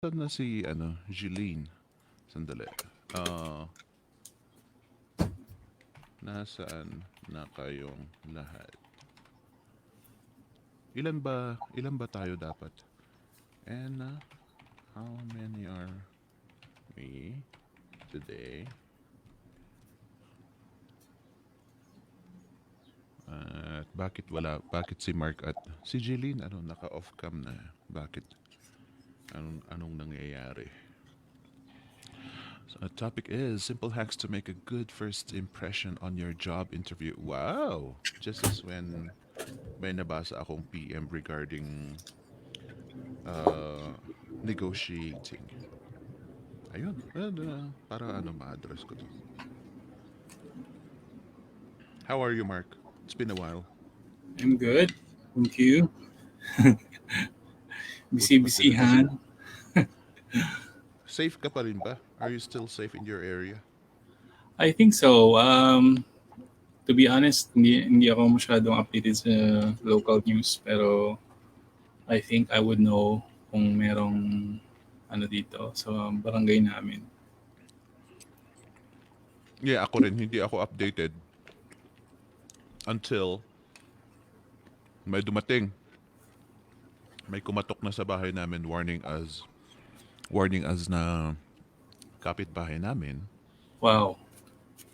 Saan na si, Jeline? Sandali. Ah, nasaan na kayong lahat? Ilan ba tayo dapat? And how many are we today? At bakit si Mark at si Jeline, naka-off cam na. Bakit? Anong nangyayari? So, our topic is simple hacks to make a good first impression on your job interview. Wow! Just as when may nabasa akong PM regarding uh, negotiating. Ayun. Para ma-address ko to. How are you, Mark? It's been a while. I'm good. Thank you. Buti pa sila. Busy-busyhan. Safe ka pa rin ba? Are you still safe in your area? I think so. To be honest, hindi ako masyadong updated sa local news. Pero I think I would know kung merong ano dito sa barangay namin. Yeah, ako rin. Hindi ako updated until may dumating. May kumatok na sa bahay namin warning us na kapitbahay namin. Wow.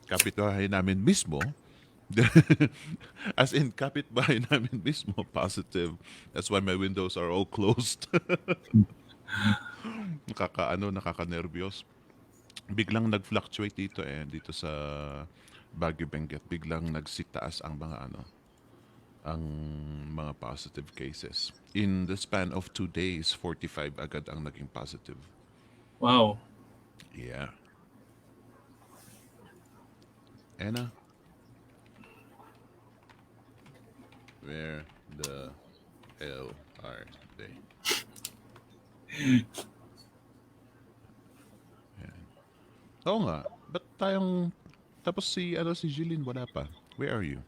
Kapitbahay namin mismo. As in, kapitbahay namin mismo, positive. That's why my windows are all closed. Nakaka-nervyos. Biglang nag-fluctuate dito sa Baguio Benguet. Biglang nagsitaas ang mga positive cases. In the span of 2 days, 45 agad ang naging positive. Wow. Yeah. Anna? Where the hell are they? Yan. Oo nga. Ba't tayong... Tapos si Jeline wala pa. Where are you?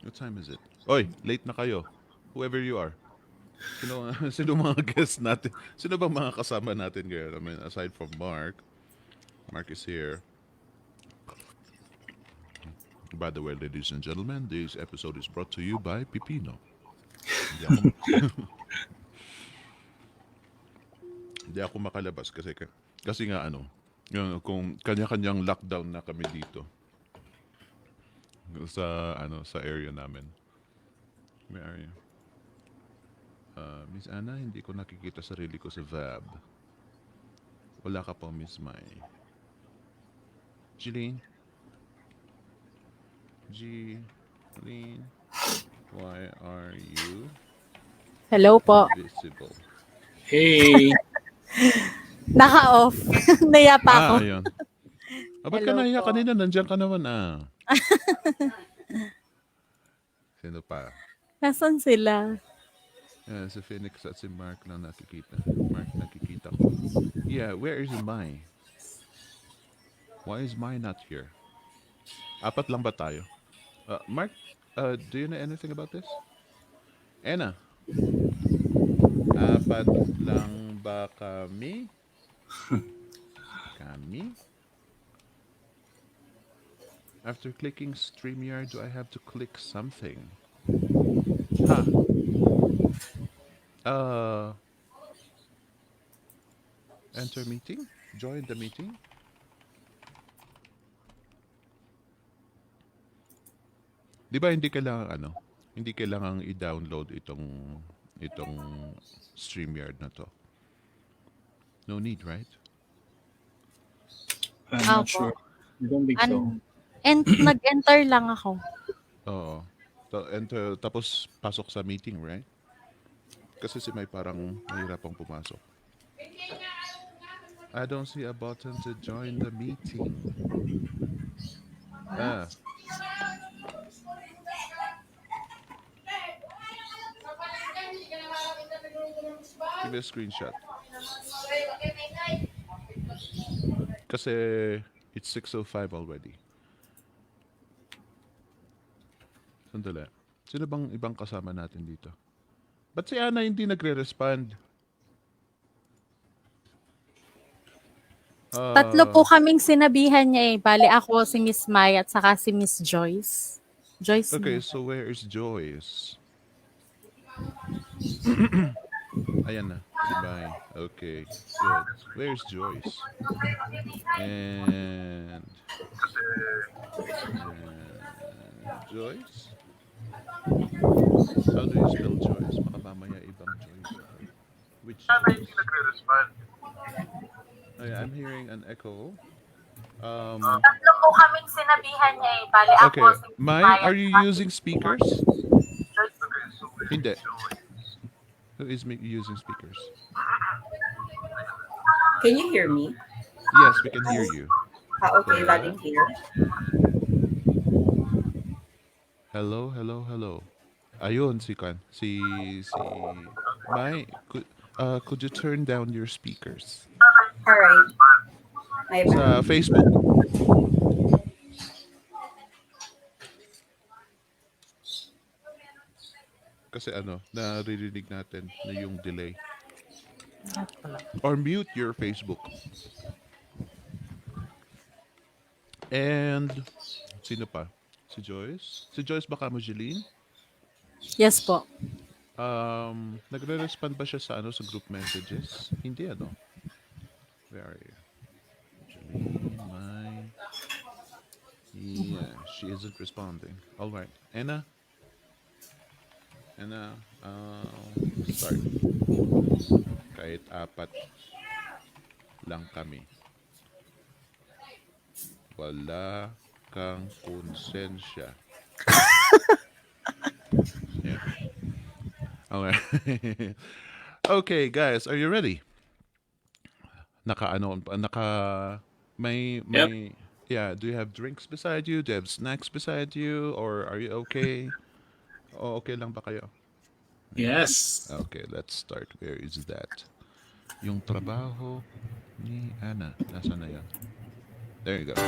What time is it? Oy, late na kayo. Whoever you are. Sino mga guests natin? Sino ba mga kasama natin ngayon? I mean, aside from Mark. Mark is here. By the way, ladies and gentlemen, this episode is brought to you by Pipino. Hindi ako, hindi ako makalabas kasi nga kung kanya-kanyang lockdown na kami dito sa area namin. Where are you? Miss Anna, hindi ko nakikita sarili ko sa VAB. Wala ka po, Miss Mai. Jeline? Jeline, why are you Hello po. invisible? Hey. Naka-off. Naya pa ako. Ayun. Ba't ka Hello nahiya po. kanina? Nandiyan ka naman Sino pa? Nasaan sila? Si Phoenix at si Mark lang nakikita. Mark nakikita ko. Yeah, where is Mai? Why is Mai not here? Apat lang ba tayo? Mark, do you know anything about this? Anna, apat lang ba kami? Kami? After clicking StreamYard, do I have to click something? Enter meeting? Join the meeting? Di ba hindi kailangang i-download itong StreamYard na to. No need, right? I'm not Opo. sure. I don't think so. Nag-enter lang ako. Oo. Tapos pasok sa meeting, right? Kasi si May parang mahirapang pumasok. I don't see a button to join the meeting. Give me a screenshot. Kasi it's 6:05 already. Sandali. Sino bang ibang kasama natin dito? Ba't si Ana hindi nagre-respond? Tatlo po Uh, kaming sinabihan niya eh. Bali ako, si Miss Mai at saka si Miss Joyce. Joyce okay, na. so where is Joyce? Ayan na, si Mai. Okay, good. Where's Joyce? And Joyce? How do you spell Joyce? Baka mamaya ibang Joyce ako. Which Joyce? Oh, yeah, I'm hearing an echo. Tatlo po kaming sinabihan niya eh. Bali ako, Okay, si Miss Mai, Mai are at you saka si using Miss Joyce. speakers? Hindi. Who is using speakers? Can you hear me? Yes, we can hear you. Okay, loud and Good. clear. Hello, hello, hello. Ayun, si Mai, could you turn down your speakers? All right. My Sa bad. Facebook. Kasi naririnig natin na yung delay. Or mute your Facebook. And, sino pa? Si Joyce? Si Joyce baka mo, Jeline? Yes po. Nagre-respond ba siya sa group messages? Hindi, Where are you? Jeline, Mai. Yeah, she isn't responding. All right. Anna, start. Kahit apat lang kami. Wala kang konsensya. Yeah. All right. Okay, guys, are you ready? May, Yep. yeah, do you have drinks beside you? Do you have snacks beside you? Or are you okay? Okay lang ba kayo? Yes. Okay, let's start. Where is that? Yung trabaho ni Ana. Nasaan na yan? There you go.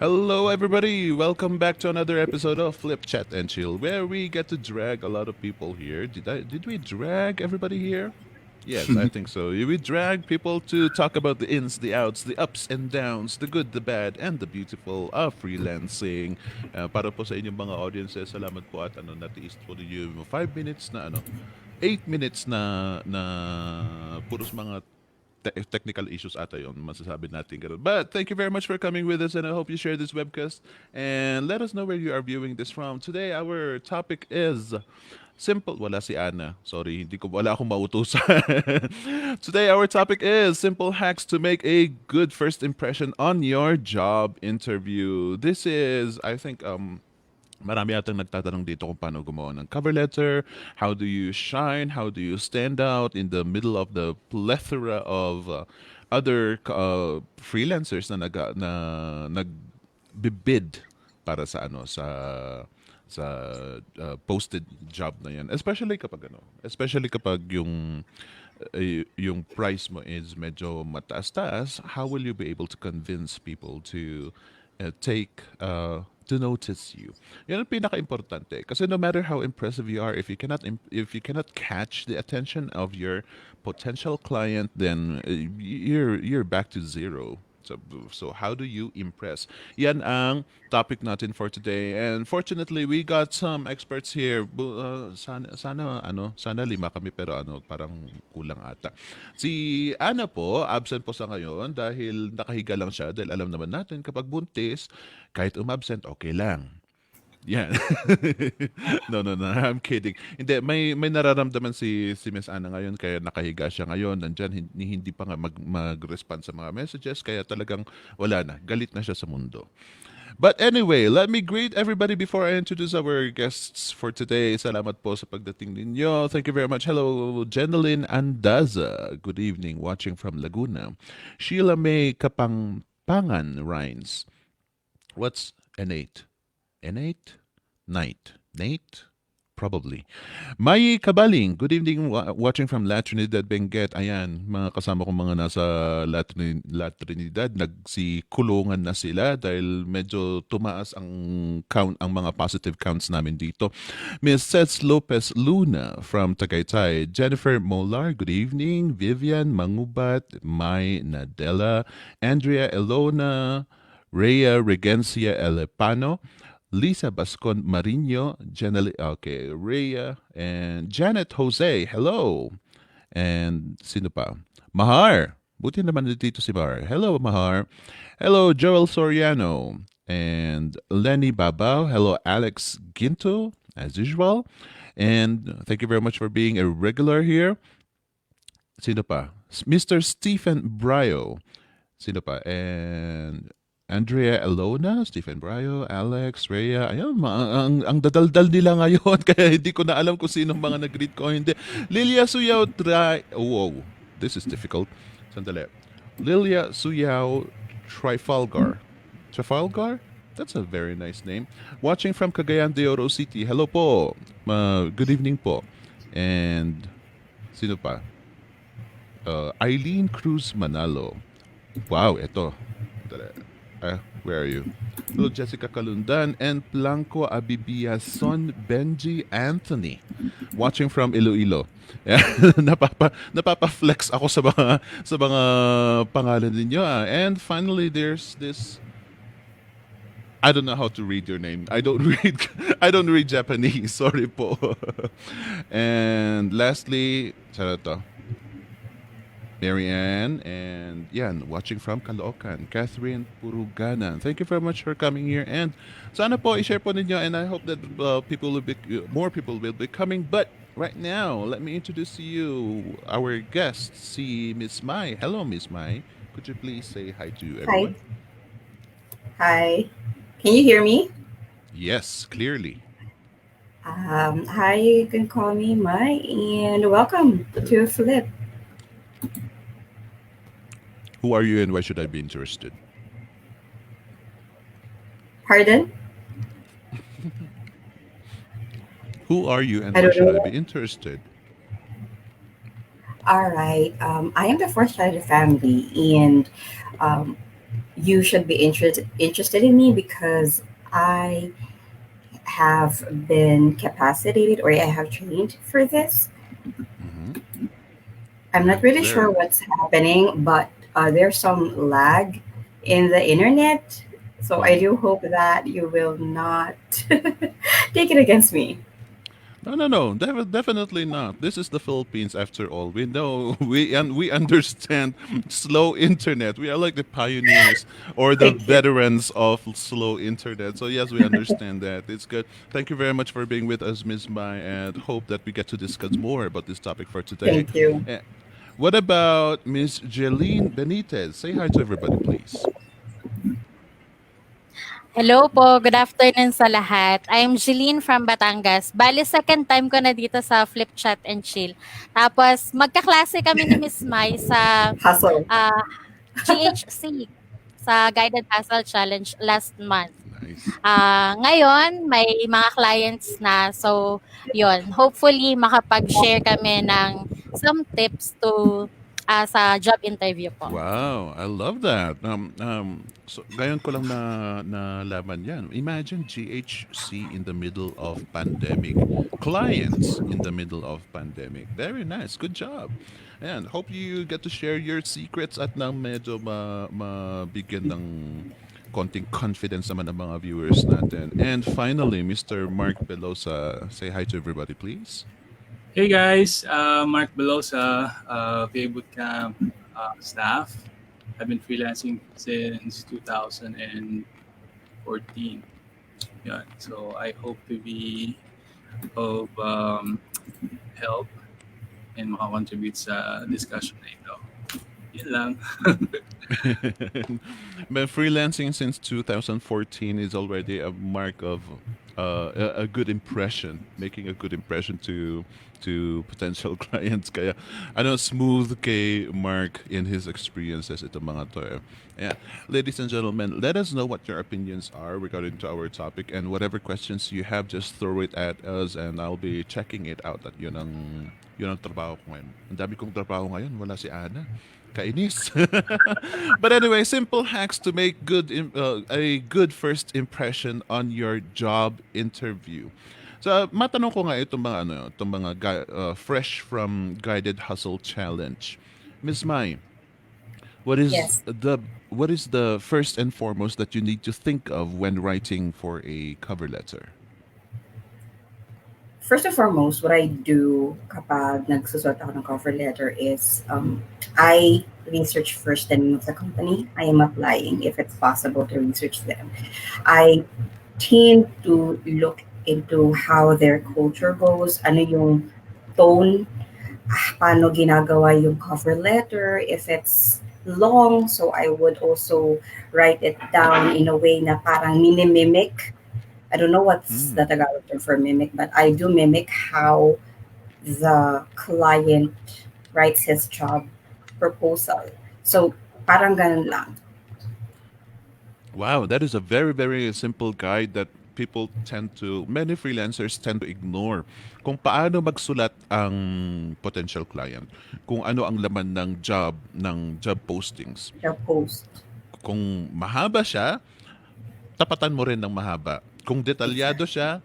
Hello, everybody. Welcome back to another episode of Flip Chat and Chill, where we get to drag a lot of people here. Did we drag everybody here? Yes, I think so. We drag people to talk about the ins, the outs, the ups and downs, the good, the bad, and the beautiful of freelancing. Para po sa inyong mga audiences, salamat po at natiis po ninyo yung 5 minutes na 8 minutes na puros mga technical issues ata yun, masasabi natin ganun. But thank you very much for coming with us, and I hope you share this webcast and let us know where you are viewing this from. Today, our topic is simple. Wala si Ana. Sorry, wala akong mautusan. Today, our topic is simple hacks to make a good first impression on your job interview. This is, I think, marami atang nagtatanong dito kung paano gumawa ng cover letter, how do you shine, how do you stand out in the middle of the plethora of other freelancers na nagbibid para sa posted job na yan. Especially kapag yung price mo is medyo mataas-taas, how will you be able to convince people to to notice you? Yan ang pinaka-importante. Kasi no matter how impressive you are, if you cannot catch the attention of your potential client, then you're back to zero. So how do you impress? Yan ang topic natin for today. And fortunately, we got some experts here. Sana 5 kami pero parang kulang ata. Si Ana po, absent po sa ngayon dahil nakahiga lang siya dahil alam naman natin kapag buntis, kahit umabsent, okay lang. Yan. No, I'm kidding. Hindi, may nararamdaman si Miss Ana ngayon kaya nakahiga siya ngayon. Nandyan, hindi pa nga mag-respond sa mga messages kaya talagang wala na. Galit na siya sa mundo. But anyway, let me greet everybody before I introduce our guests for today. Salamat po sa pagdating ninyo. Thank you very much. Hello, Jenelyn Andaza. Good evening, watching from Laguna. Sheila May Kapangpangan Rhines. What's N8? N8? Night. Nate? Probably. Mai Kabaling, good evening, watching from La Trinidad, Benguet. Ayan, mga kasama ko mga nasa La Trinidad, nagsikulungan na sila dahil medyo tumaas ang count, ang mga positive counts namin dito. Miss Sets Lopez Luna from Tagaytay. Jennifer Molar, good evening. Vivian Mangubat, Mai Nadella, Andrea Elona, Rhea Regencia Elepano, Lisa Bascon Marino, okay, Rhea, and Janet Jose, hello. And sino pa? Mahar. Buti naman dito si Mahar. Hello, Mahar. Hello, Joel Soriano. And Lenny Babao. Hello, Alex Ginto, as usual. And thank you very much for being a regular here. Sino pa? Mr. Stephen Bryo. Sino pa? And Andrea Elona, Stephen Bryo, Alex, Rhea. Ayun, ang dadaldal nila ngayon kaya hindi ko na alam kung sino mga nag-greet ko. Hindi. Lilia Suyao Wow, this is difficult. Sandali. Lilia Suyao Trafalgar. Trafalgar? That's a very nice name. Watching from Cagayan de Oro City. Hello po. Good evening po. And sino pa? Eileen Cruz Manalo. Wow, ito. Where are you? Hello, Jessica Calundan and Blanco Abibiason Benji Anthony. Watching from Iloilo. Napapa-flex ako sa mga pangalan ninyo. And finally, there's this. I don't know how to read your name. I don't read Japanese. Sorry po. And lastly, sarap to. Marianne, and yan, watching from Caloocan, Catherine Purugana. Thank you very much for coming here. And sana po, i-share po ninyo, and I hope that more people will be coming. But right now, let me introduce to you our guest, si Miss Mai. Hello, Miss Mai. Could you please say hi to everyone? Hi. Can you hear me? Yes, clearly. Hi, you can call me Mai, and welcome to Flip. Who are you and why should I be interested? Pardon? Who are you and I why don't should know. I be interested? All right. I am the fourth child of the family, and you should be interested in me because I have been capacitated or I have trained for this. Mm-hmm. I'm not really Very. sure what's happening, but there's some lag in the internet. So I do hope that you will not take it against me. No. Definitely not. This is the Philippines, after all. We know we understand slow internet. We are like the pioneers or the Thank you. veterans of slow internet. So yes, we understand that. It's good. Thank you very much for being with us, Ms. Mai, and hope that we get to discuss more about this topic for today. Thank you. What about Miss Jeline Benitez? Say hi to everybody, please. Hello po, good afternoon sa lahat. I'm Jeline from Batangas. Bali, second time ko na dito sa Flip Chat and Chill. Tapos, magkaklase kami ni Miss Mai sa Hustle. GHC, sa Guided Hustle Challenge last month. Nice. Ngayon, may mga clients na. So, yun. Hopefully, makapag-share kami ng some tips to sa job interview po. Wow, I love that. So ngayon ko lang nalaman yan. Imagine GHC in the middle of pandemic. Clients in the middle of pandemic. Very nice. Good job. And hope you get to share your secrets at nang medyo mabigyan ng konting confidence naman ng mga viewers natin. And finally, Mr. Mark Belosa, say hi to everybody, please. Hey guys, Mark Belosa, VA Bootcamp staff. I've been freelancing since 2014. Yeah, so I hope to be of help and makakontribute sa discussion na ito. Yun lang. But freelancing since 2014 is already a mark of a good impression, making a good impression to potential clients. Kaya ano smooth kay Mark in his experiences ito mga to. Yeah, ladies and gentlemen, let us know what your opinions are regarding to our topic and whatever questions you have, just throw it at us and I'll be checking it out. At yun ang trabaho ko ngayon. Ang dami kong trabaho ngayon, wala si Ana. Kainis. But anyway, simple hacks to make a good first impression on your job interview. So, matanong ko nga itong mga fresh from Guided Hustle Challenge. Miss Mai, what is Yes. the first and foremost that you need to think of when writing for a cover letter? First and foremost, what I do kapag nagsusulat ako ng cover letter is I research first the name of the company I am applying, if it's possible to research them. I tend to look into how their culture goes, ano yung tone, paano ginagawa yung cover letter, if it's long, so I would also write it down in a way na parang minimimic. I don't know what's Hmm. the Tagalog term for mimic, but I do mimic how the client writes his job proposal. So, parang ganun lang. Wow, that is a very, very simple guide that many freelancers tend to ignore. Kung paano magsulat ang potential client, kung ano ang laman ng job postings. The post. Kung mahaba siya, tapatan mo rin ng mahaba. Kung detalyado Exactly. siya,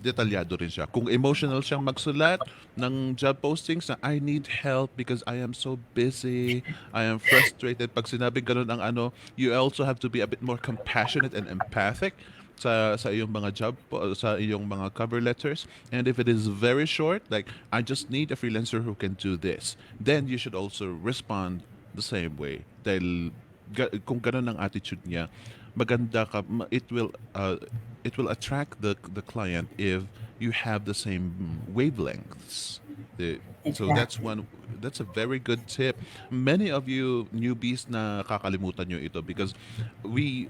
detalyado rin siya. Kung emotional siyang magsulat ng job postings na I need help because I am so busy, I am frustrated. Pag sinabi ganun ang ano, you also have to be a bit more compassionate and empathic sa iyong mga sa iyong mga cover letters. And if it is very short, like I just need a freelancer who can do this, then you should also respond the same way. Dahil kung ganun ang attitude niya, maganda ka it will attract the client if you have the same wavelengths. So Exactly. that's a very good tip. Many of you newbies na kakalimutan nyo ito because we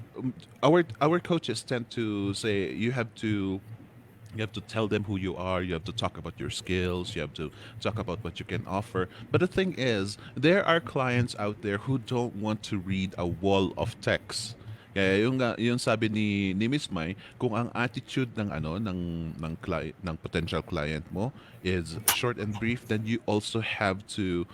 our coaches tend to say you have to tell them who you are. You have to talk about your skills. You have to talk about what you can offer. But the thing is, there are clients out there who don't want to read a wall of text. Kaya yung sabi ni Miss Mai, kung ang attitude ng potential client mo is short and brief, then you also have to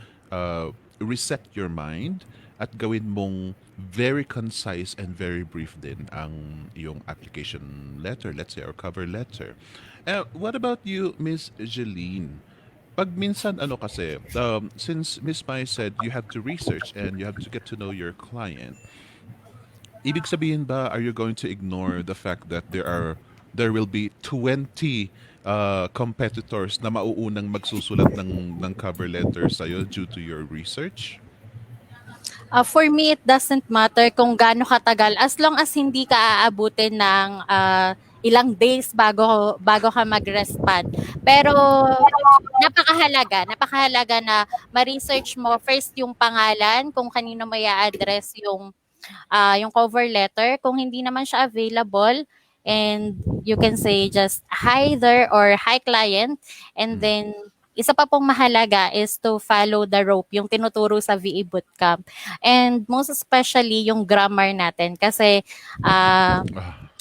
reset your mind at gawin mong very concise and very brief din ang yung application letter, let's say, or cover letter. What about you, Miss Jeline? Pag minsan ano kasi, since Miss Mai said you have to research and you have to get to know your client, ibig sabihin ba, are you going to ignore the fact that there will be 20 competitors na mauunang magsusulat ng cover letter sa'yo due to your research? For me, it doesn't matter kung gaano katagal as long as hindi ka aabutin ng ilang days bago ka mag-respond. Pero napakahalaga na ma-research mo first yung pangalan, kung kanino mo i-address yung cover letter. Kung hindi naman siya available, and you can say just hi there or hi client, and Mm. then isa pa pong mahalaga is to follow the rope, yung tinuturo sa VE Bootcamp. And most especially yung grammar natin kasi Ah,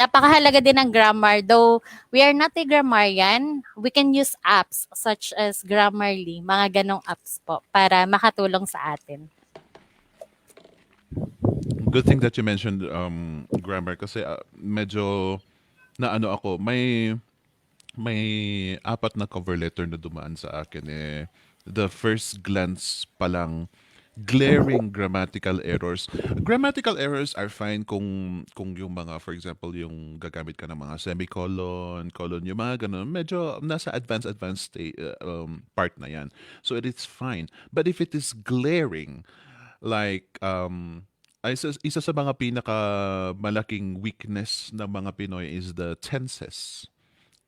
napakahalaga din ng grammar. Though we are not a grammarian, we can use apps such as Grammarly, mga ganong apps po para makatulong sa atin. good thing that you mentioned grammar kasi medyo na ano ako, may apat na cover letter na dumaan sa akin the first glance pa lang glaring grammatical errors. Grammatical errors are fine kung yung mga for example yung gagamit ka ng mga semicolon, colon, yung mga ganun, medyo nasa advanced part na yan. So it is fine. But if it is glaring like isa sa mga pinaka malaking weakness ng mga Pinoy is the tenses.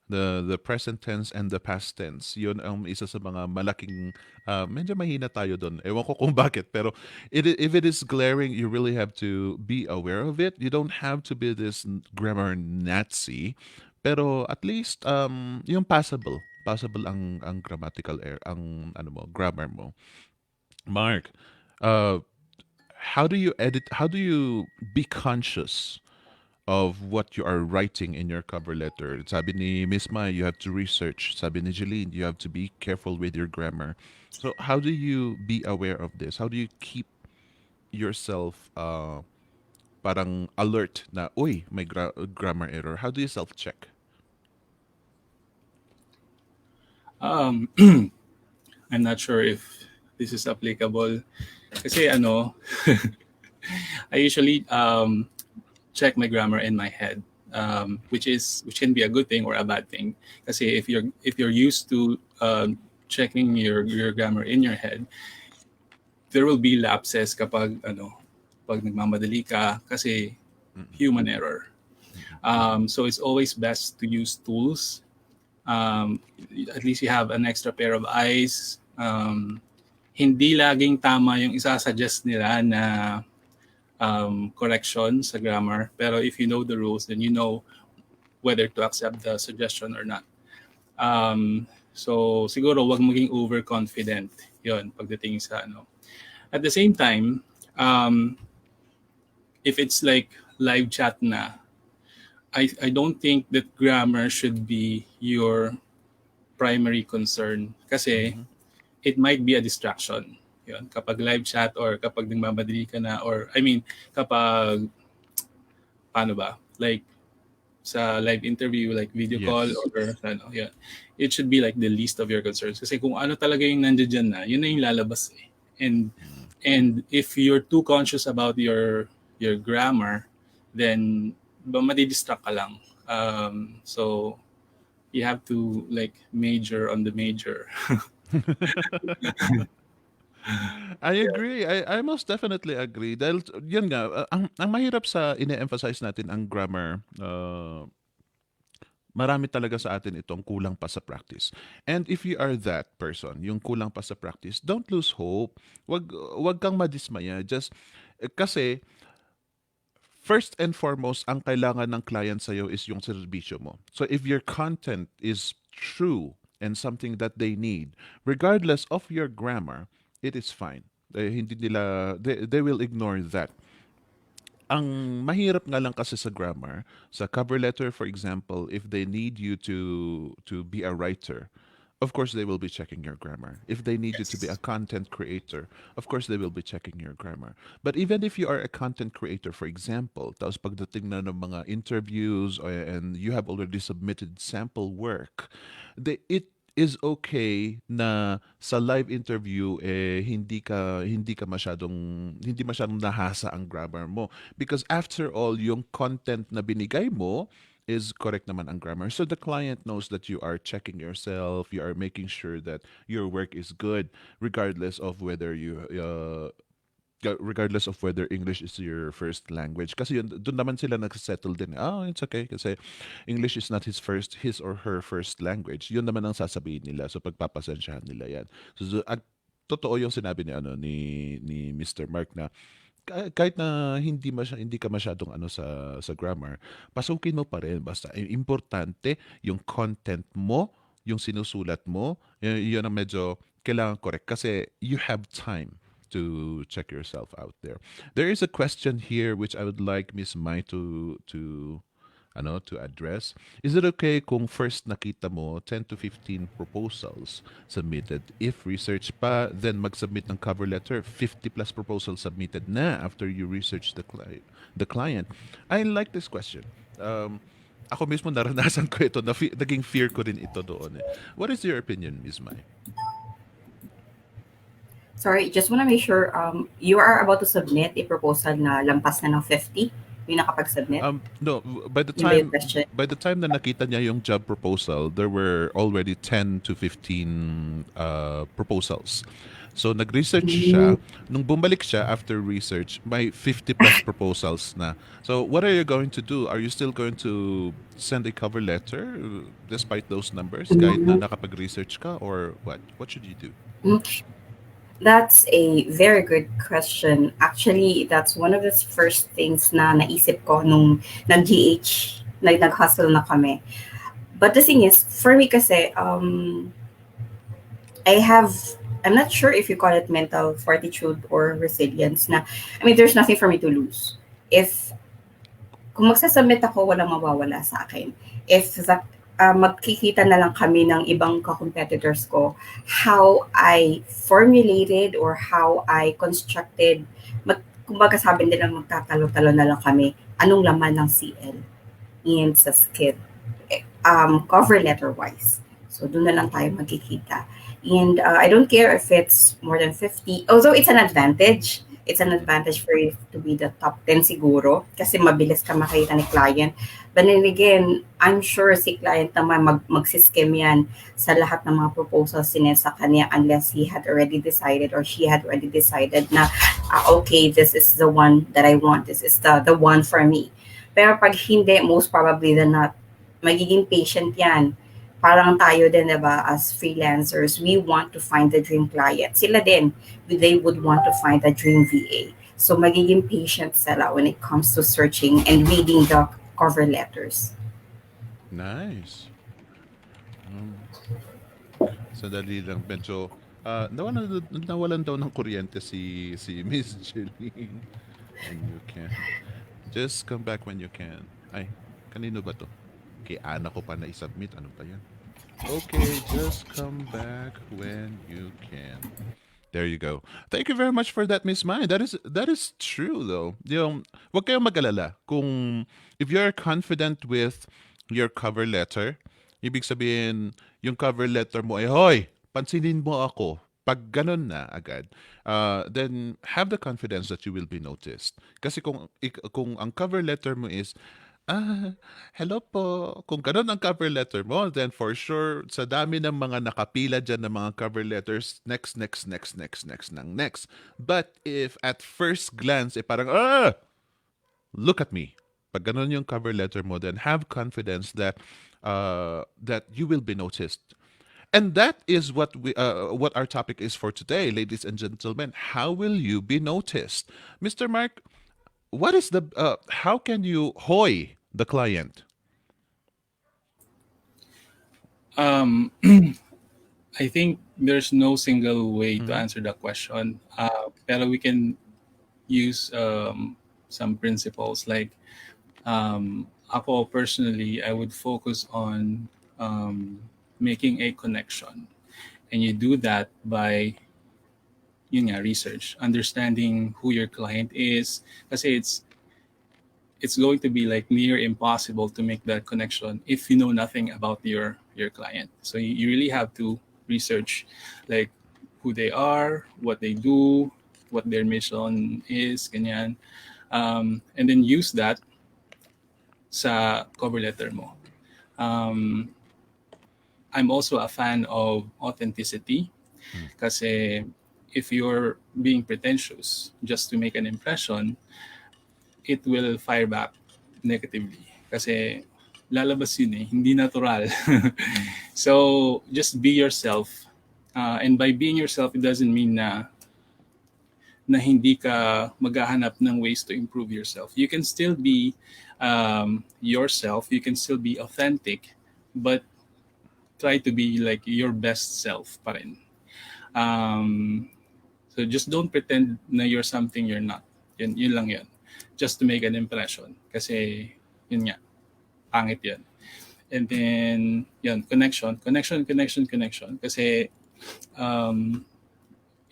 The present tense and the past tense. Yun ang isa sa mga malaking medyo mahina tayo doon. Ewan ko kung bakit, pero if it is glaring, you really have to be aware of it. You don't have to be this grammar Nazi, pero at least yung passable ang grammatical error, ang ano mo, grammar mo. Mark, uh how do you be conscious of what you are writing in your cover letter? Sabi ni Miss Mai, you have to research. Sabi ni Jeline, you have to be careful with your grammar. So how do you be aware of this? How do you keep yourself parang alert na, uy, may grammar error? How do you self-check? Um, I'm not sure if this is applicable. Kasi ano, I usually check my grammar in my head, which can be a good thing or a bad thing. Kasi if you're used to checking your grammar in your head, there will be lapses kapag pag nagmamadali ka kasi human error. So it's always best to use tools. Um, at least you have an extra pair of eyes. Hindi laging tama yung isasuggest nila na correction sa grammar. Pero if you know the rules, then you know whether to accept the suggestion or not. So siguro wag maging overconfident yon pagdating sa ano. At the same time, if it's like live chat na, I don't think that grammar should be your primary concern kasi it might be a distraction. Yun, kapag live chat or kapag nagmamadali ka na or I mean kapag paano ba? Like sa live interview like video call Yes. or ano, yeah. It should be like the least of your concerns kasi kung ano talaga yung nandiyan na, yun na yung lalabas eh. And if you're too conscious about your grammar, then madidistract ka lang. So you have to like major on the major. I agree. I most definitely agree. Dahil yun nga, ang mahirap sa ine-emphasize natin ang grammar, marami talaga sa atin itong kulang pa sa practice. And if you are that person, yung kulang pa sa practice, don't lose hope. Wag kang madismaya. Just kasi first and foremost, ang kailangan ng client sa'yo is yung serbisyo mo. So if your content is true and something that they need, regardless of your grammar, it is fine. Hindi nila, they will ignore that. Ang mahirap nga lang kasi sa grammar, sa cover letter, for example, if they need you to be a writer, of course they will be checking your grammar. If they need you to be a Yes. content creator, of course they will be checking your grammar. But even if you are a content creator, for example, tapos pagdating na ng mga interviews and you have already submitted sample work, it is okay na sa live interview hindi masyadong nahasa ang grammar mo, because after all yung content na binigay mo is correct naman ang grammar. So the client knows that you are checking yourself, you are making sure that your work is good, regardless of whether regardless of whether English is your first language. Kasi yun, doon naman sila nagsettle din. Oh, it's okay kasi English is not his or her first language. Yun naman ang sasabihin nila. So pagpapasensyahan nila yan. At totoo yung sinabi ni Mr. Mark na kahit na hindi ka masyadong ano sa grammar, pasukin mo pa rin basta importante yung content mo, yung sinusulat mo, yun ang medyo kailangan correct kasi you have time to check yourself out there. There is a question here which I would like Miss Mai to address. Is it okay kung first nakita mo 10 to 15 proposals submitted? If research pa, then mag-submit ng cover letter, 50 plus proposals submitted na after you research the client. I like this question. Ako mismo naranasan ko ito, naging fear ko rin ito doon. What is your opinion, Miss Mai? Sorry, just want to make sure you are about to submit a proposal na lampas na ng 50. Yung nakapag-submit? No, by the Yun ba yung time question? na nakita niya yung job proposal, there were already 10 to 15 proposals. So nag-research Mm. siya. Nung bumalik siya after research, may 50 plus proposals na. So what are you going to do? Are you still going to send a cover letter despite those numbers kahit na Mm. nakapag-research ka or what? What should you do? Mm. That's a very good question. Actually, that's one of the first things na naisip ko nung nag-GH, nag-hustle na kami. But the thing is, for me kasi, I have, I'm not sure if you call it mental fortitude or resilience na, I mean, there's nothing for me to lose. If kung magsasubmit ako, walang mawawala sa akin. If that, magkikita na lang kami ng ibang ka-competitors ko, how I formulated or how I constructed, kumbaga sabi nila magtatalo-talo na lang kami, anong laman ng CL and sa skill, cover letter wise. So doon na lang tayo magkikita. And I don't care if it's more than 50, although it's an advantage. It's an advantage for you to be the top 10 siguro kasi mabilis ka makita ni client. But then again, I'm sure si client naman magsiskim yan sa lahat ng mga proposals sinend sa kanya unless he had already decided or she had already decided na, okay, this is the one that I want. This is the one for me. Pero pag hindi, most probably than not, magiging patient yan. Parang tayo din, diba, as freelancers, we want to find the dream client. Sila din, they would want to find the dream VA. So magiging patient sila when it comes to searching and reading the cover letters. Nice. Um, Sandali lang, medyo nawalan daw ng kuryente si Miss Jeline. When you can. Just come back when you can. Ay, kanino ba to? Kay Ana ko pa na i-submit. Ano ba yan? Okay, just come back when you can. There you go. Thank you very much for that, Miss Mai. That is true though. Yung, wag kayong mag-alala. Kung if you're confident with your cover letter, ibig sabihin, yung cover letter mo ay, hoy, pansinin mo ako. Pag ganun na agad, then have the confidence that you will be noticed. Kasi kung ang cover letter mo is, hello po. Kung ganun ang cover letter mo, then for sure, sa dami ng mga nakapila dyan ng mga cover letters, next, next, next, next, next, nang next. But if at first glance, parang, look at me. Pag ganun yung cover letter mo, then have confidence that you will be noticed. And that is what our topic is for today, ladies and gentlemen. How will you be noticed? Mr. Mark, what is how can you hoy the client? Um, I think there's no single way to Mhm. answer that question. Pero we can use some principles like ako personally, I would focus on making a connection. And you do that by yun nga, research, understanding who your client is. Kasi it's going to be like near impossible to make that connection if you know nothing about your client. So you really have to research like who they are, what they do, what their mission is, ganyan. And then use that sa cover letter mo. I'm also a fan of authenticity kasi if you're being pretentious just to make an impression, it will fire back negatively kasi lalabas yun hindi natural. So just be yourself, and by being yourself, it doesn't mean na hindi ka maghahanap ng ways to improve yourself. You can still be yourself, you can still be authentic, but try to be like your best self pa rin. So just don't pretend na you're something you're not. Yun lang yun. Just to make an impression. Kasi, yun nga, pangit yun. And then, yun, connection. Kasi,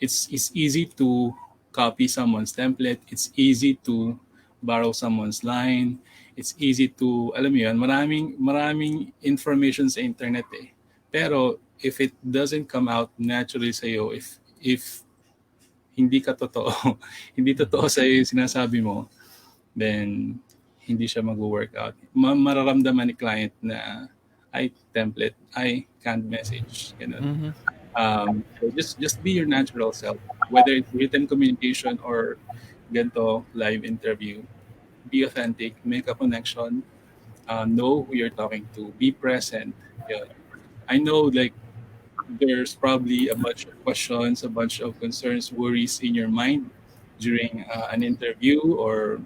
it's easy to copy someone's template. It's easy to borrow someone's line. It's easy to, alam mo yun, maraming information sa internet Pero, if it doesn't come out naturally sa'yo, if hindi ka totoo, hindi totoo sa'yo yung sinasabi mo, then hindi siya mag-workout. Mararamdaman ni client na ay template, ay canned message, ganun. Mm-hmm. So just be your natural self, whether it's written communication or ganito live interview. Be authentic, make a connection, know who you're talking to, be present. Yeah. I know like there's probably a bunch of questions, a bunch of concerns, worries in your mind during an interview, or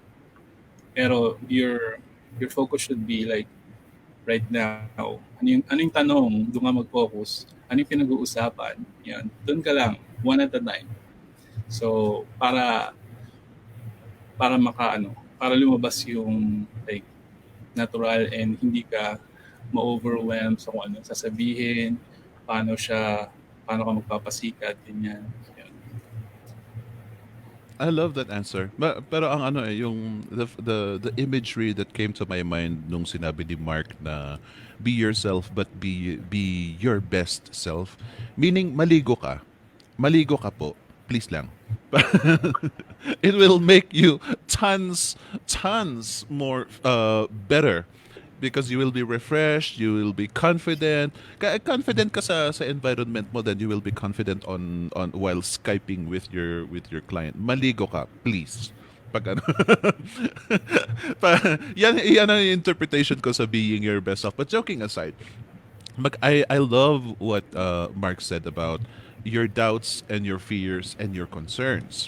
pero your focus should be like right now. Ano yung tanong, doon ka mag-focus. Ano yung pinag-uusapan? Yan. Doon ka lang, one at a time. So, para lumabas yung like natural and hindi ka ma-overwhelm sa kung ano sasabihin, paano ka magpapasikat, ganyan. Yan. I love that answer. Pero ang ano yung the imagery that came to my mind nung sinabi ni Mark na be yourself but be your best self. Meaning maligo ka. Maligo ka po. Please lang. It will make you tons more better because you will be refreshed, you will be confident. Confident ka sa environment mo, then you will be confident on while skyping with your client. Maligo ka, please. Pag ano. Yan ang interpretation ko sa being your best self. But joking aside, I love what Mark said about your doubts and your fears and your concerns.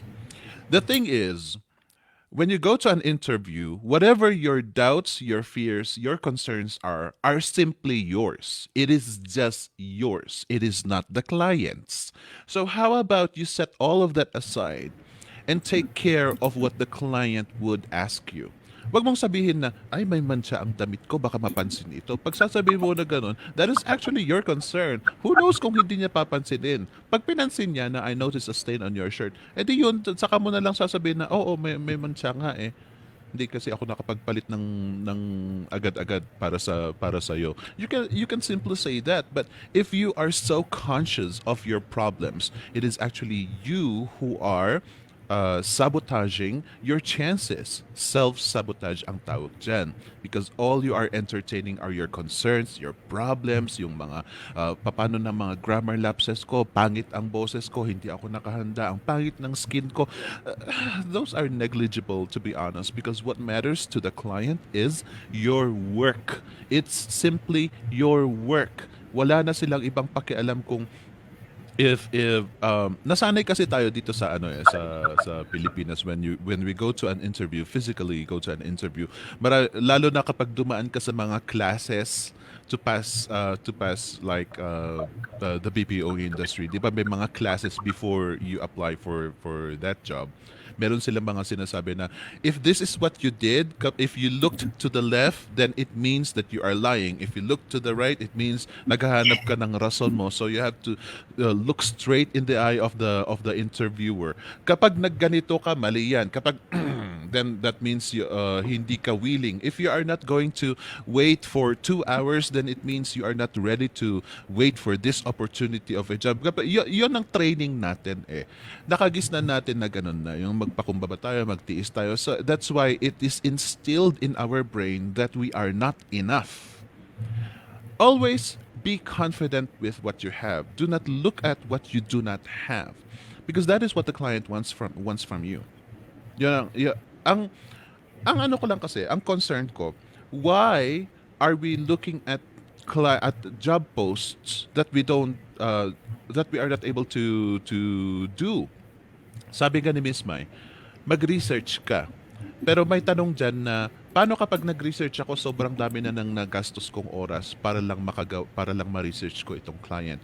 The thing is, when you go to an interview, whatever your doubts, your fears, your concerns are simply yours. It is just yours. It is not the client's. So how about you set all of that aside and take care of what the client would ask you? Wag mong sabihin na, ay, may mancha ang damit ko, baka mapansin ito. Pag sasabihin mo na ganun, that is actually your concern. Who knows kung hindi niya papansinin? Pag pinansin niya na, I noticed a stain on your shirt, edi yun, saka mo na lang sasabihin na, oo, may mancha nga eh. Hindi kasi ako nakapagpalit ng agad-agad para sa iyo. You can simply say that, but if you are so conscious of your problems, it is actually you who are sabotaging your chances. Self-sabotage ang tawag dyan. Because all you are entertaining are your concerns, your problems, yung mga papano na mga grammar lapses ko, pangit ang boses ko, hindi ako nakahanda, ang pangit ng skin ko. Those are negligible, to be honest, because what matters to the client is your work. It's simply your work. Wala na silang ibang pakialam kung if nasanay kasi tayo dito sa sa Pilipinas when we go to an interview, physically go to an interview, lalo na kapag dumaan ka sa mga classes to pass like the BPO industry, di ba may mga classes before you apply for that job. Meron silang mga sinasabi na if this is what you did, if you looked to the left, then it means that you are lying. If you look to the right, it means naghahanap ka ng rason mo. So you have to look straight in the eye of the interviewer. Kapag nagganito ka, mali yan. Kapag then that means hindi ka willing. If you are not going to wait for 2 hours, then it means you are not ready to wait for this opportunity of a job. Yun ang training natin eh. Nakagis na natin na ganun na. Yung magpakumbaba tayo, magtiis tayo. So that's why it is instilled in our brain that we are not enough. Always be confident with what you have. Do not look at what you do not have. Because that is what the client wants from you. Ang ano ko lang kasi, ang concern ko, why are we looking at job posts that we are not able to do? Sabi nga ni Miss Mai, mag-research ka. Pero may tanong dyan na, paano kapag nag-research ako, sobrang dami na nang nagastos kong oras para lang ma-research ko itong client,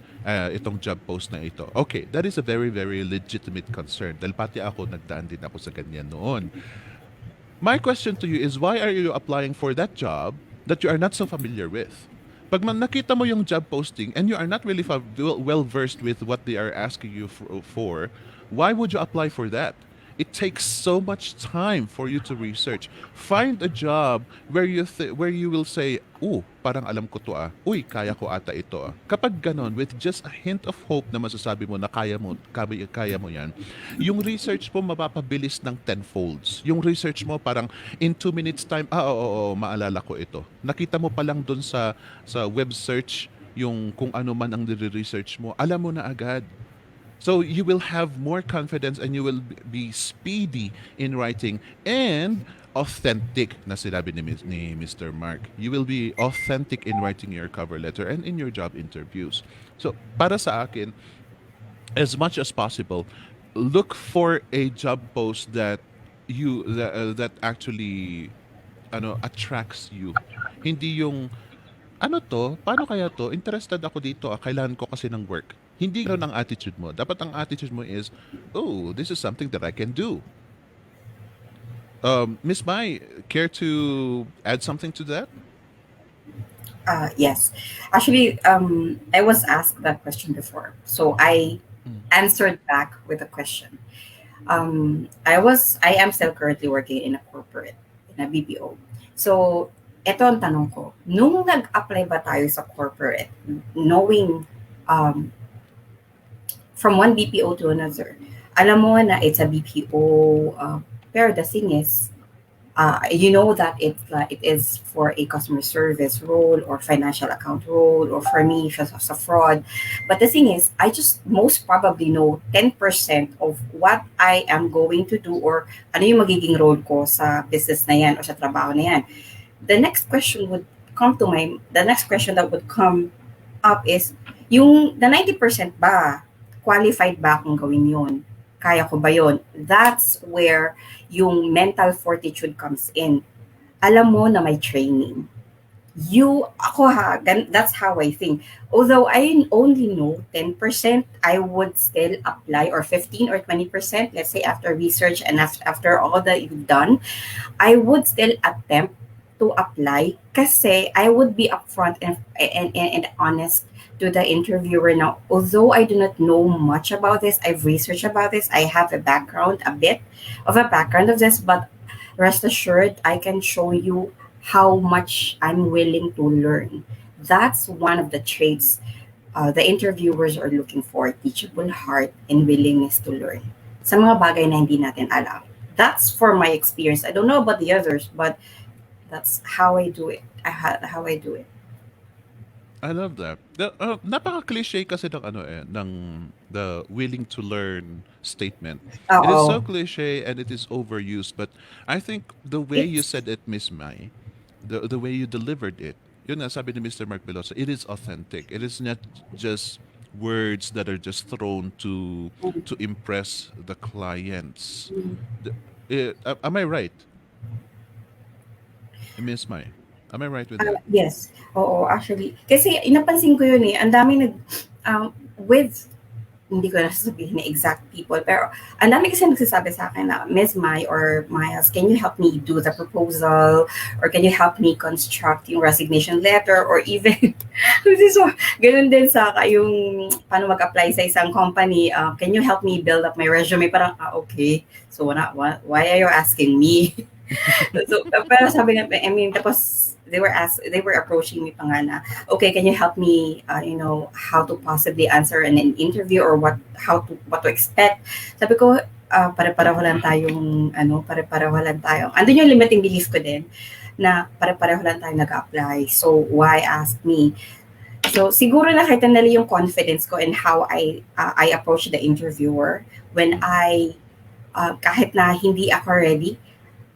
itong job post na ito. Okay, that is a very, very legitimate concern. Dahil pati ako, nagdaan din ako sa ganyan noon. My question to you is, why are you applying for that job that you are not so familiar with? Pag nakita mo yung job posting and you are not really well versed with what they are asking you for, why would you apply for that? It takes so much time for you to research. Find a job where where you will say, "Oh, parang alam ko to ah. Uy, kaya ko ata ito ah." Kapag ganon, with just a hint of hope na masasabi mo na kaya mo yan, yung research mo mapapabilis ng tenfolds. Yung research mo parang in 2 minutes time, oo, maalala ko ito. Nakita mo pa lang dun sa web search yung kung ano man ang nire-research mo, alam mo na agad. So you will have more confidence and you will be speedy in writing and authentic na sinabi ni Mr. Mark. You will be authentic in writing your cover letter and in your job interviews. So para sa akin, as much as possible, look for a job post that actually attracts you. Hindi yung ano to? Paano kaya to? Interested ako dito. Kailangan ko kasi ng work. Hindi ganoon ang attitude mo. Dapat ang attitude mo is, oh, this is something that I can do. Miss Mai, care to add something to that? Yes. Actually, I was asked that question before. So I Mm. answered back with a question. I am still currently working in a corporate, in a BPO. So, eto ang tanong ko. Nung nag-apply ba tayo sa corporate, knowing um, from one BPO to another, alam mo na it's a BPO, pero the thing is, you know that it is for a customer service role or financial account role or for me sa fraud. But the thing is, I just most probably know 10% of what I am going to do or ano yung magiging role ko sa business na yan or sa trabaho na yan. The next question that would come up is yung the 90% ba qualified ba akong gawin yun? Kaya ko ba yun? That's where yung mental fortitude comes in. Alam mo na may training. That's how I think. Although I only know 10%, I would still apply, or 15 or 20%, let's say after research and after all that you've done, I would still attempt to apply kasi I would be upfront and honest to the interviewer now. Although I do not know much about this, I've researched about this, I have a bit of a background of this, but rest assured, I can show you how much I'm willing to learn. That's one of the traits the interviewers are looking for, teachable heart and willingness to learn. Sa mga bagay na hindi natin alam. That's for my experience. I don't know about the others, but that's how I do it. How I do it. I love that. Napaka-cliche kasi ng the willing to learn statement. It is so Oo. cliche and it is overused, but I think the way you It's said it, Miss Mai, the way you delivered it, yun nga sabi ni Mr. Mark Velosa, it is authentic. It is not just words that are just thrown to impress the clients. Am I right, Miss Mai? Am I right with that? yes. Oo, actually. Kasi napansin ko yun eh. Ang dami with, hindi ko na sasabihin na exact people, pero ang dami kasi nagsasabi sa akin na, Miss Mai or Miles, can you help me do the proposal? Or can you help me construct yung resignation letter? Or even, so, ganun din sa yung paano mag-apply sa isang company, can you help me build up my resume? Parang, okay. So, why are you asking me? So, pero sabi nga, I mean, tapos they were approaching me pa nga na, okay, can you help me, how to possibly answer an interview or what to expect? Sabi ko, pare-pareho lang tayong, andun yung limiting belief ko din, na pare-pareho lang tayong nag-apply. So, why ask me? So, siguro nakita nila yung confidence ko and how I approach the interviewer when kahit na hindi ako ready,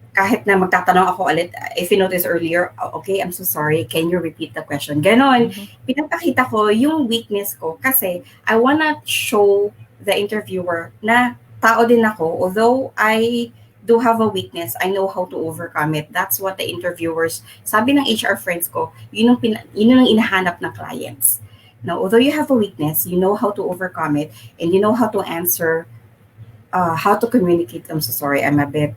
kahit na magtatanong ako ulit, if you noticed earlier, okay, I'm so sorry, can you repeat the question? Ganon, pinapakita ko yung weakness ko kasi I wanna show the interviewer na tao din ako. Although I do have a weakness, I know how to overcome it. That's what the interviewers, sabi ng HR friends ko, yun ang inahanap ng clients. Now, although you have a weakness, you know how to overcome it and you know how to answer how to communicate. I'm so sorry, I'm a bit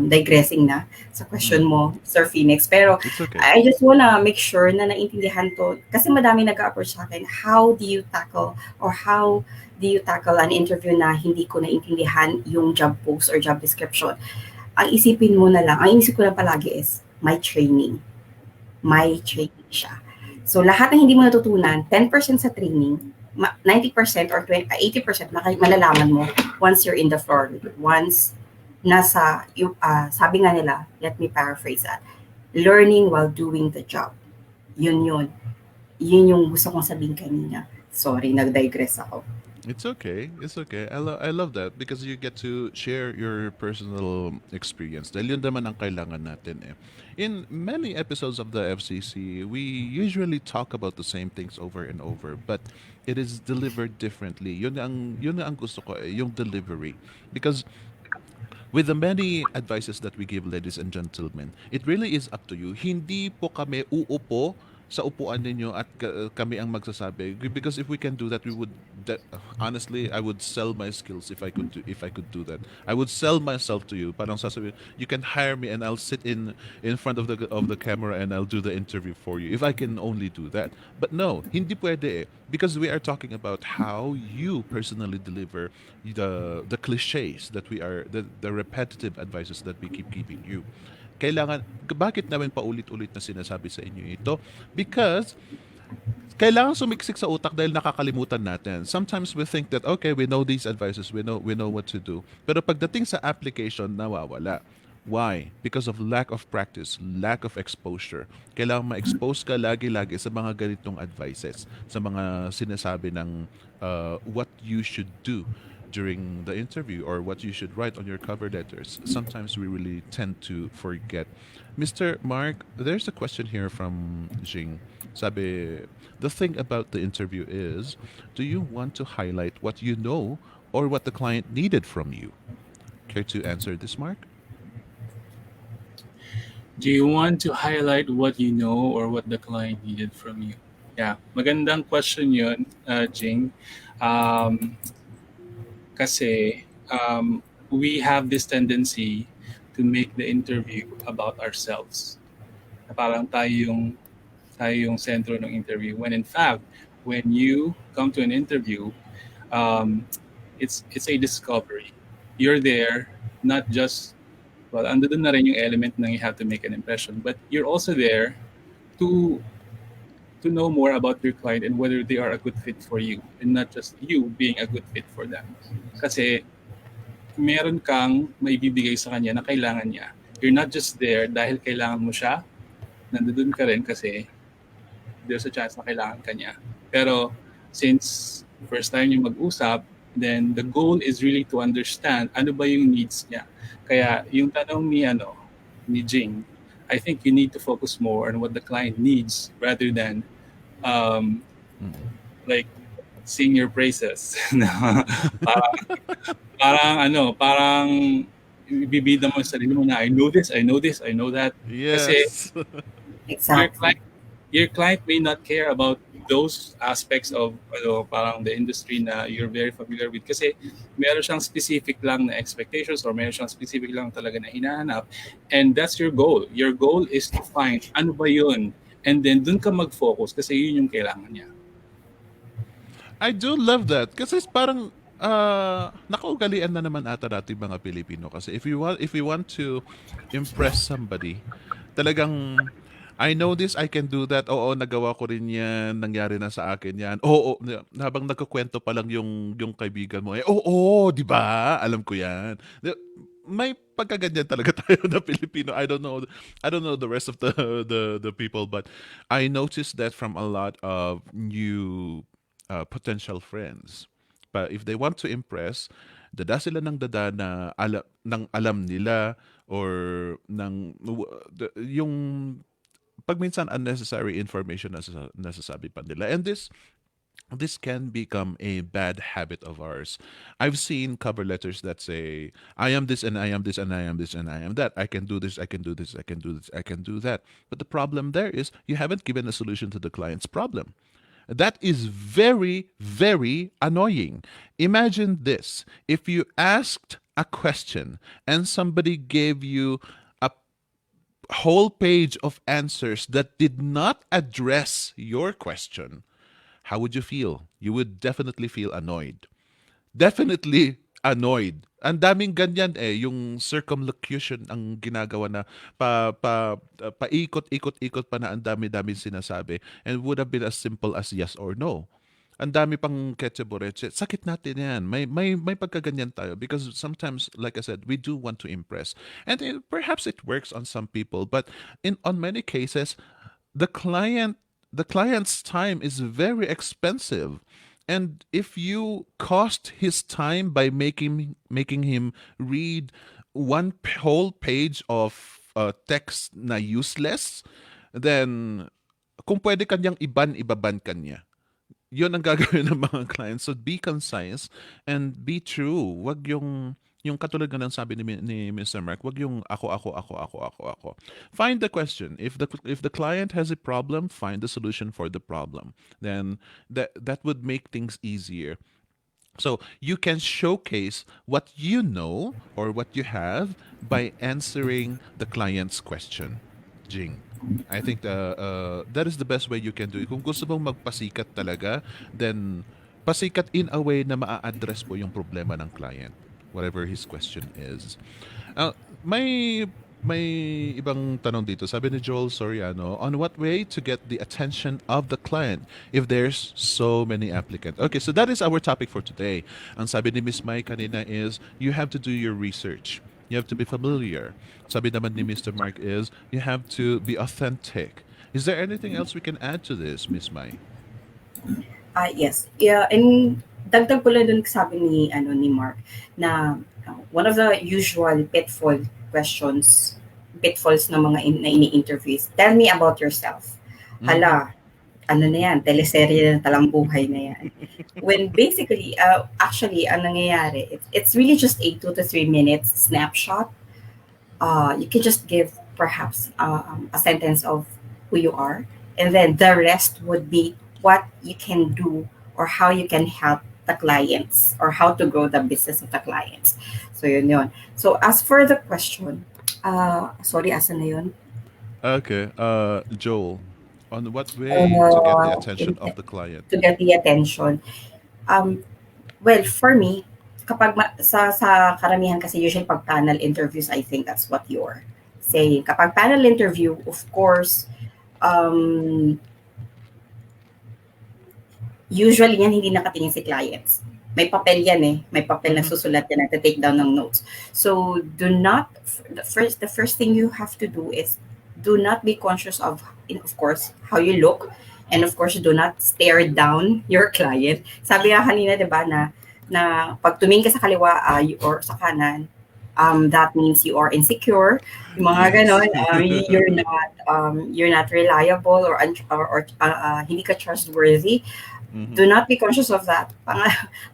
digressing na sa question Mm, mo, Sir Phoenix. Pero it's okay. I just wanna make sure na naintindihan to. Kasi madami nag-approach sa akin, how do you tackle or how do you tackle an interview na hindi ko naintindihan yung job post or job description? Ang isipin mo na lang, ang inisip ko lang palagi is, may training siya. So lahat ng hindi mo natutunan, 10% sa training, 90% or 20, 80% malalaman mo once you're in the floor. Once nasa, sabi nga nila, let me paraphrase that, learning while doing the job. Yun yun. Yun yung gusto kong sabihin kanina. Sorry, nag-digress ako. It's okay. It's okay. I love that because you get to share your personal experience. Dahil yun naman ang kailangan natin eh. In many episodes of the FCC, we usually talk about the same things over and over, but it is delivered differently. Yun ang gusto ko eh, yung delivery. Because with the many advices that we give, ladies and gentlemen, it really is up to you. Hindi po kami uupo sa upuan ninyo at kami ang magsasabi, because if we can do that, we would honestly, I would sell my skills if I could do that. I would sell myself to you. Parang sasabihin, you can hire me and I'll sit in front of the camera and I'll do the interview for you if I can only do that. But no, hindi pwede eh, because we are talking about how you personally deliver the cliches that we are the repetitive advices that we keep giving you. Kailangan, bakit namin paulit-ulit na sinasabi sa inyo ito? Because kailangan sumiksik sa utak dahil nakakalimutan natin. Sometimes we think that okay, we know these advices, we know what to do. Pero pagdating sa application, nawawala. Why? Because of lack of practice, lack of exposure. Kailangan ma-expose ka lagi-lagi sa mga ganitong advices, sa mga sinasabi ng what you should do during the interview or what you should write on your cover letters. Sometimes we really tend to forget. Mr. Mark, there's a question here from Jing. Sabi, the thing about the interview is, do you want to highlight what you know or what the client needed from you? Care to answer this, Mark? Do you want to highlight what you know or what the client needed from you? Yeah, magandang question yun, Jing. Um, kasi we have this tendency to make the interview about ourselves. Na parang tayo yung sentro ng interview. When in fact, when you come to an interview, um, it's a discovery. You're there not just, well, andun na rin yung element na you have to make an impression, but you're also there to to know more about your client and whether they are a good fit for you and not just you being a good fit for them. Kasi meron kang maibibigay sa kanya na kailangan niya. You're not just there dahil kailangan mo siya, nandoon ka rin kasi there's a chance na kailangan ka niya. Pero since first time yung mag-usap, then the goal is really to understand ano ba yung needs niya. Kaya yung tanong ni Jing, I think you need to focus more on what the client needs rather than um, Mm. like sing your praises. Na parang, parang ibibida mo sa sarili mo na I know this, I know this, I know that. Kasi Yes. your Exactly. client your client may not care about those aspects of parang the industry na you're very familiar with kasi meron siyang specific lang na expectations or meron siyang specific lang talaga na hinahanap, and that's your goal is to find ano ba yun, and then dun ka mag-focus kasi yun yung kailangan niya. I do love that kasi parang nakaugalian na naman ata natin mga Pilipino kasi if we want to impress somebody, talagang I know this, I can do that. Oo, nagawa ko rin 'yan, nangyari na sa akin 'yan. Oo, habang nagkukuwento pa lang yung kaibigan mo, eh, oo, 'di ba? Alam ko 'yan. May pagkaganyan talaga tayo na Pilipino. I don't know the rest of the people, but I noticed that from a lot of new potential friends. But if they want to impress, dada sila ng dada na alam nila or yung pag minsan unnecessary information na nasasabi pa nila. And this can become a bad habit of ours. I've seen cover letters that say, I am this and I am this and I am this and I am that. I can do this, I can do this, I can do this, I can do that. But the problem there is you haven't given a solution to the client's problem. That is very, very annoying. Imagine this: if you asked a question and somebody gave you a whole page of answers that did not address your question, how would you feel? You would definitely feel annoyed. Definitely annoyed. Ang daming ganyan yung circumlocution ang ginagawa na paikot-ikot-ikot pa na ang dami-dami sinasabi, and would have been as simple as yes or no. Ang dami pang ketchup-boreche. Sakit natin yan. May pagkaganyan tayo because sometimes, like I said, we do want to impress. And perhaps it works on some people, but on many cases, the client's time is very expensive, and if you cost his time by making him read whole page of text na useless, then kung pwede kanyang iban kanya. Yun ang gagawin ng mga clients. So be concise and be true. Wag yung katulad nga ng sabi ni Mr. Mark, wag yung ako. Find the question. If the client has a problem, find the solution for the problem. Then that would make things easier. So you can showcase what you know or what you have by answering the client's question. Jing. I think that is the best way you can do it. Kung gusto mong magpasikat talaga, then pasikat in a way na maa-address po yung problema ng client, whatever his question is. Uh, may may ibang tanong dito. Sabi ni Joel Soriano, on what way to get the attention of the client if there's so many applicants? Okay, so that is our topic for today. Ang sabi ni Miss Mai kanina is, you have to do your research. You have to be familiar. Sabi naman ni Mr. Mark is, you have to be authentic. Is there anything else we can add to this, Miss Mai? Yes. Yeah, and dagdag ko lang dun sabi ni Mark na one of the usual pitfalls ng mga na ini-interviews. Tell me about yourself. Hala, ano na yan, teleserye na talambuhay na yan. When basically, actually, ang nangyayari, it's really just a 2 to 3 minutes snapshot. You can just give perhaps a sentence of who you are, and then the rest would be what you can do or how you can help the clients or how to grow the business of the clients. So yun. So as for the question, sorry, asan na yun? Okay, Joel, on what way to get the attention of the client? To get the attention. Well, for me, kapag sa karamihan kasi usually pag panel interviews, I think that's what you're saying. Kapag panel interview, of course, usually yan hindi nakatingin si clients. May papel yan eh. May papel na susulat yan, nagta-take down ng notes. So do not, the first thing you have to do is do not be conscious of course, how you look. And of course, do not stare down your client. Sabi nga kanina, di ba, na pag tumingin ka sa kaliwa or sa kanan, that means you are insecure. Yung mga ganon, you're not reliable or hindi ka trustworthy. Do not be conscious of that.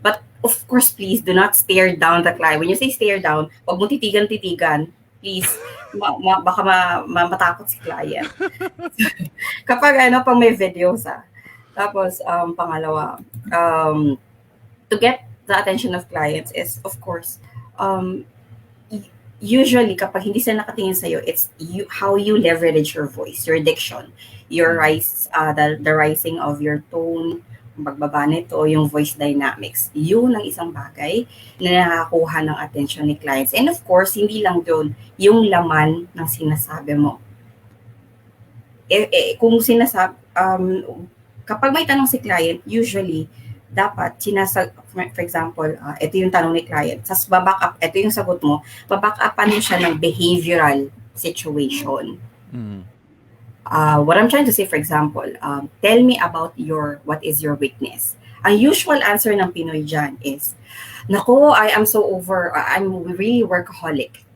But of course, please do not stare down the client. When you say stare down, wag mo titigan. Please, baka matakot si client. Kapag pang may videos Tapos, pangalawa, to get the attention of clients is, of course, usually kapag hindi sila nakatingin sa'yo, it's how you leverage your voice, your diction, your the rising of your tone, pagbaba nito, yung voice dynamics. Yun ang isang bagay na nakakuha ng attention ni clients. And of course, hindi lang doon, yung laman ng sinasabi mo. Kung kapag may tanong si client, usually, dapat for example, ito yung tanong ni client, sas baback up, ito yung sagot mo, baback upan mo siya ng behavioral situation. What I'm trying to say, for example, tell me about what is your weakness. Ang usual answer ng Pinoy dyan is, nako, I'm really workaholic.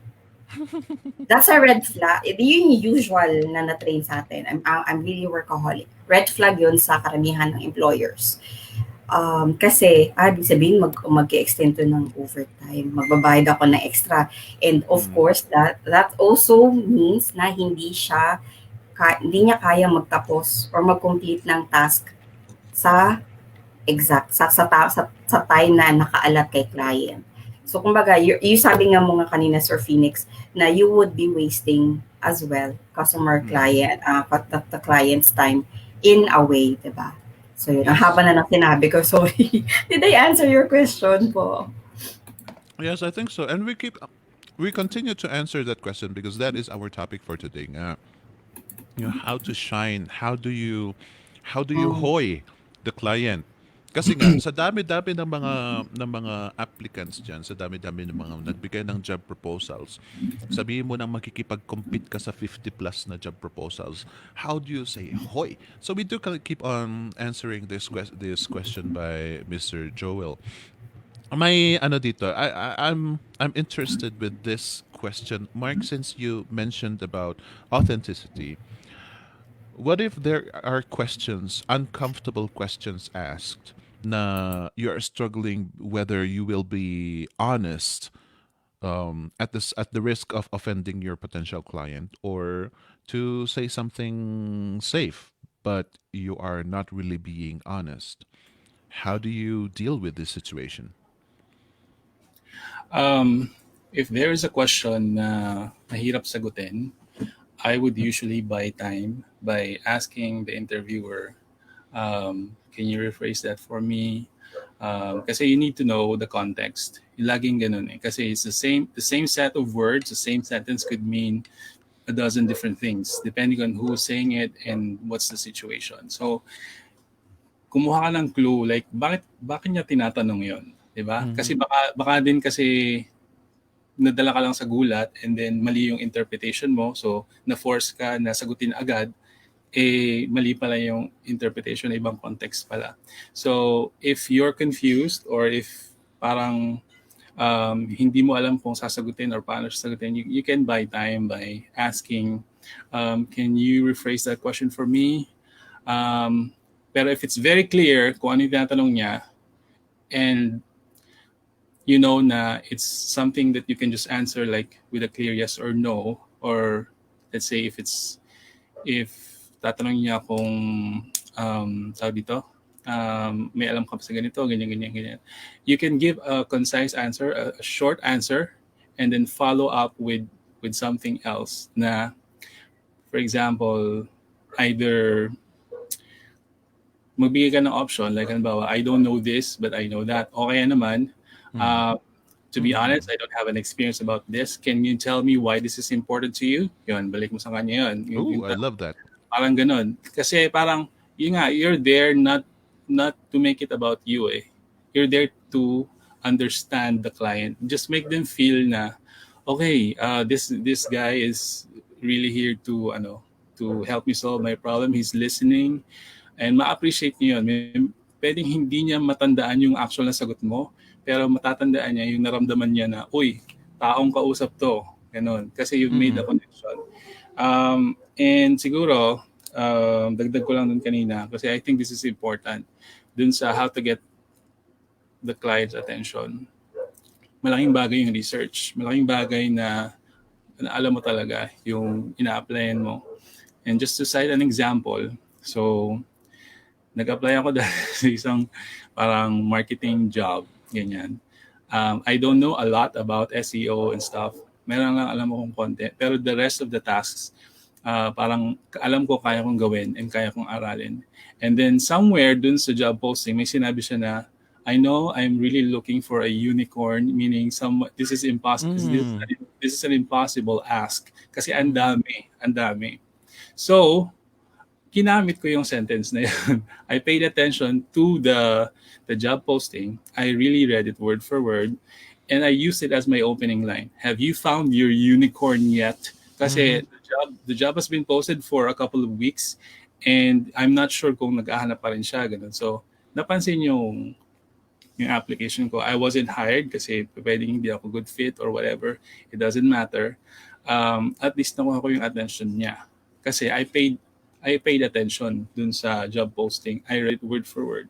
That's a red flag. Yun yung usual na na-train sa atin. I'm really workaholic. Red flag yun sa karamihan ng employers. Kasi, ibig sabihin, mag-extend to ng overtime. Magbabayad ako ng extra. And of course, that also means na hindi niya kaya magtapos or mag-complete ng task sa sa time na nakaalat kay client. So kumbaga, you sabi nga mo nga kanina, Sir Phoenix, na you would be wasting as well customer Mm. client, the client's time in a way, diba? So yun, ang Yes. haba na ng sinabi ko, sorry. Did I answer your question po? Yes, I think so. And we continue to answer that question because that is our topic for today. Nga. How to shine, how do you Mm. hoy the client? Kasi nga sa dami-dami ng mga applicants diyan, sa dami-dami ng mga nagbigay ng job proposals. Sabihin mo nang makikipag-compete ka sa 50 plus na job proposals. How do you say hoy? So we do keep on answering this question by Mr. Joel. May ano dito. I'm interested with this question, Mark, since you mentioned about authenticity. What if there are questions, uncomfortable questions asked, na you are struggling whether you will be honest at the risk of offending your potential client, or to say something safe, but you are not really being honest? How do you deal with this situation? Um, if there is a question na mahirap sagutin, I would usually buy time by asking the interviewer, can you rephrase that for me? Kasi you need to know the context. Laging ganun eh. Kasi it's the same set of words, the same sentence could mean a dozen different things depending on who's saying it and what's the situation. So, kumuha ka ng clue like bakit niya tinatanong 'yon, 'di ba? Mm-hmm. Kasi baka din kasi nadala ka lang sa gulat and then mali yung interpretation mo, so na-force ka na sagutin agad, eh mali pala yung interpretation, ibang context pala. So if you're confused or if parang hindi mo alam kung sasagutin or paano sasagutin, you can buy time by asking, can you rephrase that question for me? Pero if it's very clear kung ano yung tinatanong niya and you know na it's something that you can just answer like with a clear yes or no, or let's say if tatanungin niya kung tawag dito, may alam ka pa sa ganito, ganyan, ganyan, ganyan. You can give a concise answer, a short answer, and then follow up with something else na, for example, either magbigay ka ng option, like halimbawa, I don't know this, but I know that. O kaya naman, to be honest, I don't have an experience about this. Can you tell me why this is important to you? Yun, balik mo sa kanya yun. Oh, I love that. Parang ganun. Kasi parang, yun nga, you're there not to make it about you eh. You're there to understand the client. Just make them feel na, okay, this guy is really here to help me solve my problem. He's listening. And ma-appreciate niyo yun. Pwedeng hindi niya matandaan yung actual na sagot mo, pero matatandaan niya yung naramdaman niya na, uy, taong kausap to. Ganon. Kasi you've made a connection. And siguro, dagdag ko lang dun kanina, kasi I think this is important, dun sa how to get the client's attention. Malaking bagay yung research. Malaking bagay na alam mo talaga yung ina-applyan mo. And just to cite an example, so, nag-apply ako dahil sa isang parang marketing job, ganyan. I don't know a lot about SEO and stuff. Meron lang alam mo kung konti. Pero the rest of the tasks, parang alam ko kaya kong gawin and kaya kong aralin. And then somewhere dun sa job posting, may sinabi siya na, I know I'm really looking for a unicorn, meaning this is impossible. This is an impossible ask. Kasi ang dami. So, ginamit ko yung sentence na yun. I paid attention to the job posting. I really read it word for word. And I used it as my opening line. Have you found your unicorn yet? Kasi the job has been posted for a couple of weeks and I'm not sure kung nag-ahanap pa rin siya. Ganun. So, napansin yung application ko. I wasn't hired kasi pwedeng hindi ako good fit or whatever. It doesn't matter. At least nakuha ko yung attention niya. Kasi I paid attention dun sa job posting. I read word for word.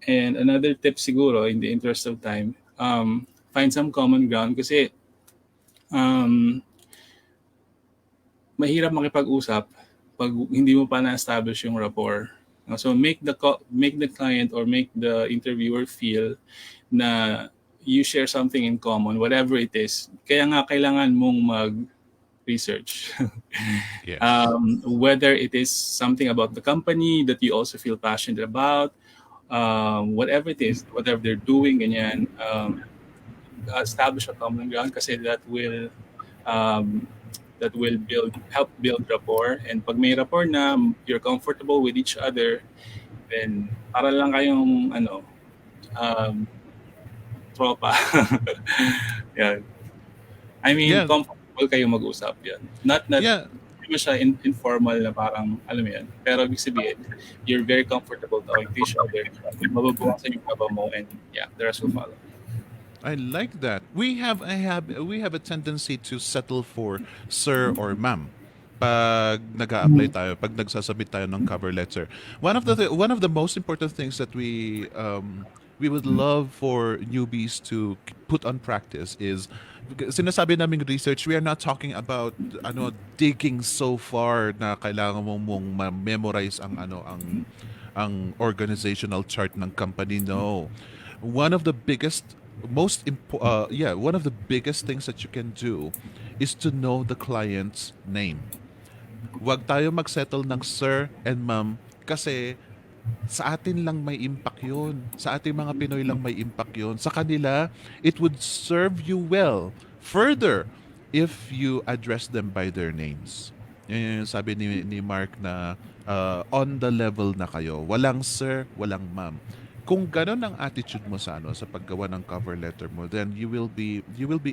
And another tip siguro, in the interest of time, find some common ground kasi mahirap makipag-usap pag hindi mo pa na-establish yung rapport. So make the client or make the interviewer feel na you share something in common, whatever it is. Kaya nga kailangan mong mag-research. Yes. Whether it is something about the company that you also feel passionate about, whatever it is, whatever they're doing, ganyan, establish a common ground kasi um, that will help build rapport. And pag may rapport na, you're comfortable with each other, then para lang kayong um, tropa. Yan. I mean, Yeah. comfortable kayo mag-usap yan. Not Yeah. hindi mo siya informal na parang, alam mo yan. Pero ibig sabihin, you're very comfortable talking to each other. Mababawasan yung kaba mo and yeah, the rest will follow. I like that. We have a tendency to settle for sir or ma'am pag nag-a-apply tayo, pag nagsasubmit tayo ng cover letter. One of the most important things that we would love for newbies to put on practice is sinasabi naming research, we are not talking about digging so far na kailangan mong ma-memorize ang organizational chart ng company. No. One of the biggest one of the biggest things that you can do is to know the client's name. Huwag tayo magsettle ng sir and ma'am kasi sa atin lang may impact yun. Sa ating mga Pinoy lang may impact yun. Sa kanila, it would serve you well further if you address them by their names. Yun yung sabi ni Mark na on the level na kayo. Walang sir, walang ma'am. Kung ganon ang attitude mo sa sa paggawa ng cover letter mo, then you will be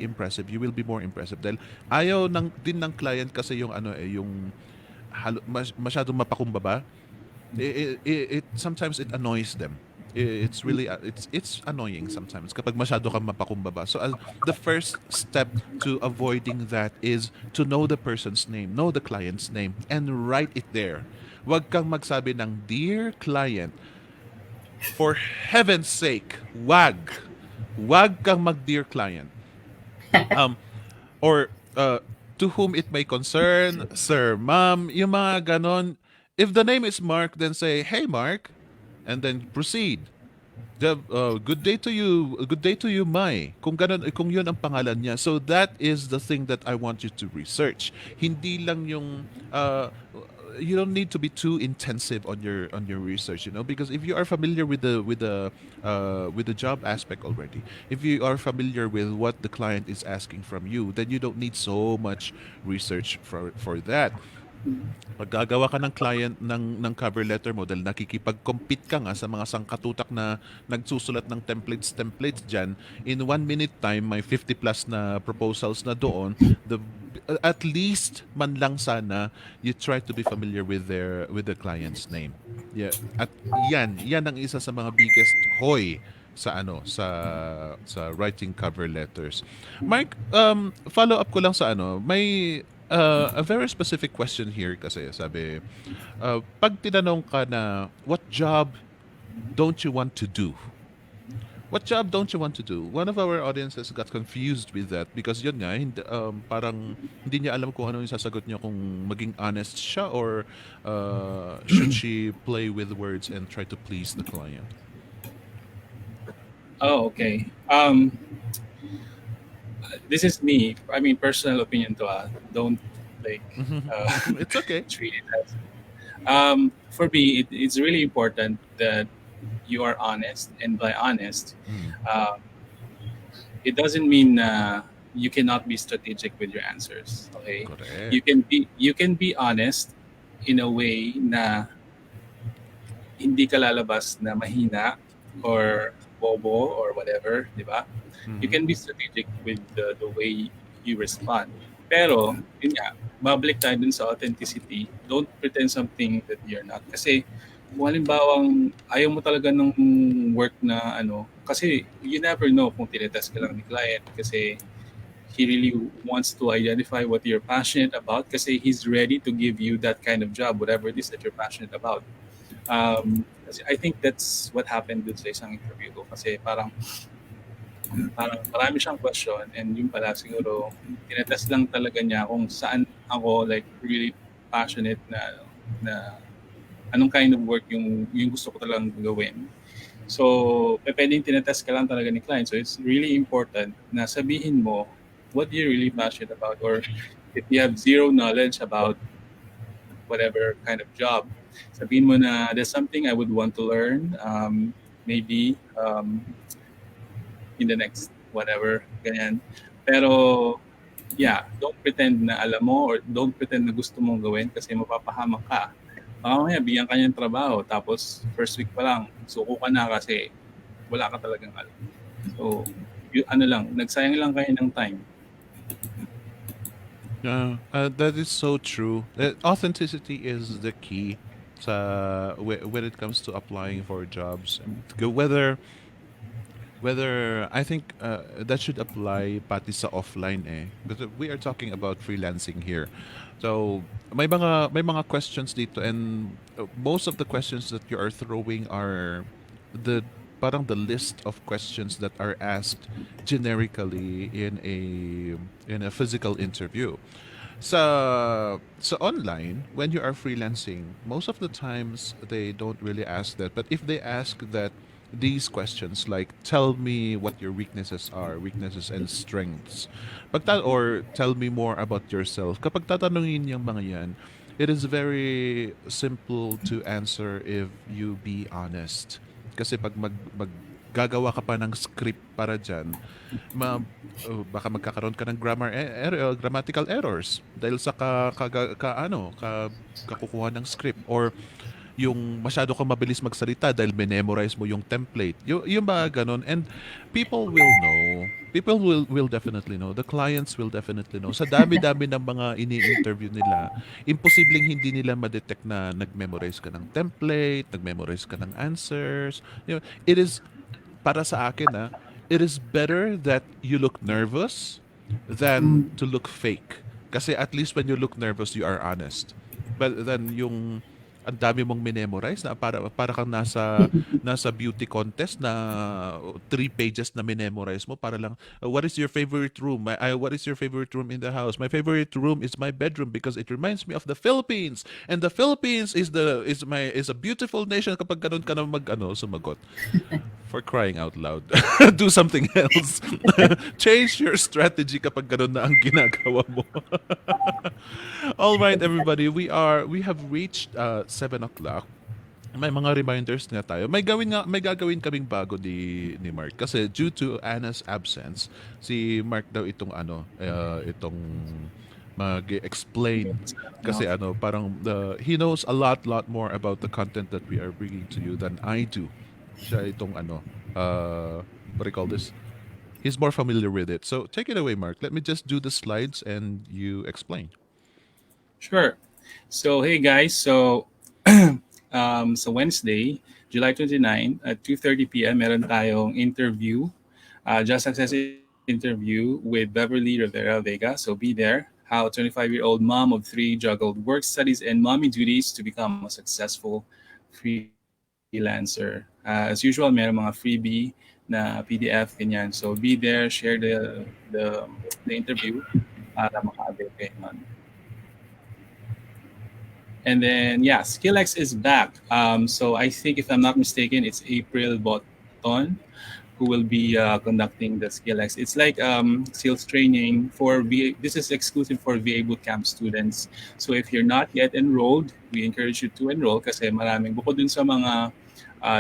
impressive. You will be more impressive dahil ayaw din ng client kasi yung yung masyadong mapakumbaba. It sometimes it annoys them. It's really it's annoying sometimes kapag masyado kang mapakumbaba. So the first step to avoiding that is to know the person's name, know the client's name, and write it there. Huwag kang magsabi ng dear client. For heaven's sake, wag kang mag-dear client. Or to whom it may concern, sir, ma'am, yung mga ganon. If the name is Mark, then say, hey Mark, and then proceed. Good day to you, Mai. Kung yun ang pangalan niya. So that is the thing that I want you to research. Hindi lang yung you don't need to be too intensive on your research, because if you are familiar with the job aspect already, if you are familiar with what the client is asking from you, then you don't need so much research for that. Pag gagawa ka ng client ng cover letter mo dahil nakikipag-compete ka nga sa mga sangkatutak na nagsusulat ng templates dyan, in 1 minute time may 50 plus na proposals na doon. At least man lang sana you try to be familiar with the client's name. Yeah. At yan ang isa sa mga biggest hoy sa sa writing cover letters. Mark, follow up ko lang sa may a very specific question here kasi sabi, pag tinanong ka na, what job don't you want to do? What job don't you want to do? One of our audiences got confused with that because yun nga, parang hindi niya alam kung ano yung sasagot niya, kung maging honest siya or should she play with words and try to please the client? Oh, okay. This is me. I mean, personal opinion to don't like It's okay. treat it as. For me, it's really important that you are honest, and by honest, it doesn't mean you cannot be strategic with your answers. Okay, Correct. you can be honest in a way na hindi ka lalabas na mahina or bobo or whatever, di ba? You can be strategic with the way you respond. Pero, yun nga, babalik tayo dun sa authenticity. Don't pretend something that you're not. Kasi, kung halimbawang ayaw mo talaga ng work na kasi you never know kung tinetest ka lang ni client kasi he really wants to identify what you're passionate about kasi he's ready to give you that kind of job, whatever it is that you're passionate about. I think that's what happened dun sa isang interview ko kasi parang marami siyang question and yung pala siguro tinetest lang talaga niya kung saan ako like really passionate na anong kind of work yung gusto ko talagang gawin. So, pwedeng tinetest ka lang talaga ni client. So, it's really important na sabihin mo what you're really passionate about, or if you have zero knowledge about whatever kind of job, sabihin mo na there's something I would want to learn, maybe in the next whatever, ganyan. Pero, yeah, don't pretend na alam mo, or don't pretend na gusto mong gawin kasi mapapahamak ka. Baka mamaya, bigyan ka niyang trabaho, tapos first week pa lang, suko ka na kasi wala ka talagang alam. So, ano lang, nagsayang lang kayo ng time. Yeah, that is so true. Authenticity is the key when it comes to applying for jobs. Whether I think that should apply pati sa offline because we are talking about freelancing here. So may mga questions dito, and most of the questions that you are throwing are the parang the list of questions that are asked generically in a physical interview. So online, when you are freelancing, most of the times they don't really ask that. But if they ask that these questions like tell me what your weaknesses are, weaknesses and strengths, or tell me more about yourself. Kapag tatanungin yung mga yan, it is very simple to answer if you be honest. Kasi pag gagawa ka pa ng script para dyan, baka magkakaroon ka ng grammatical errors dahil sa kakukuha ng script, or yung masyado kang mabilis magsalita dahil memorize mo yung template. Yung mga ganon. And people will know. People will definitely know. The clients will definitely know. Sa dami-dami ng mga ini-interview nila, imposibleng hindi nila ma-detect na nag-memorize ka ng template, nag-memorize ka ng answers. It is, para sa akin it is better that you look nervous than to look fake. Kasi at least when you look nervous, you are honest. But then yung ang dami mong minemorize na para kang nasa beauty contest na 3 pages na minemorize mo para lang what is your favorite room? What is your favorite room in the house? My favorite room is my bedroom because it reminds me of the Philippines. And the Philippines is a beautiful nation. Kapag ganun ka na sumagot. For crying out loud. Do something else. Change your strategy kapag ganun na ang ginagawa mo. All right, everybody. We have reached 7 o'clock. May mga reminders nga tayo. May gagawin kaming bago ni Mark kasi due to Anna's absence, si Mark daw itong mag-explain kasi parang he knows a lot more about the content that we are bringing to you than I do. Siya itong what do you call this? He's more familiar with it. So take it away, Mark. Let me just do the slides and you explain. Sure. So, hey guys. So, so Wednesday, July 29 at 2:30 p.m. meron tayong interview, just success interview with Beverly Rivera Vega. So be there. How a 25-year-old mom of 3 juggled work, studies, and mommy duties to become a successful freelancer. As usual, meron mga freebie na PDF, ganyan. So be there, share the interview para maka-avail kayo nun. And then, yeah, SkillX is back. So I think, if I'm not mistaken, it's April Botton who will be conducting the SkillX. It's like sales training for VA. This is exclusive for VA Bootcamp students. So if you're not yet enrolled, we encourage you to enroll kasi maraming, bukod dun sa mga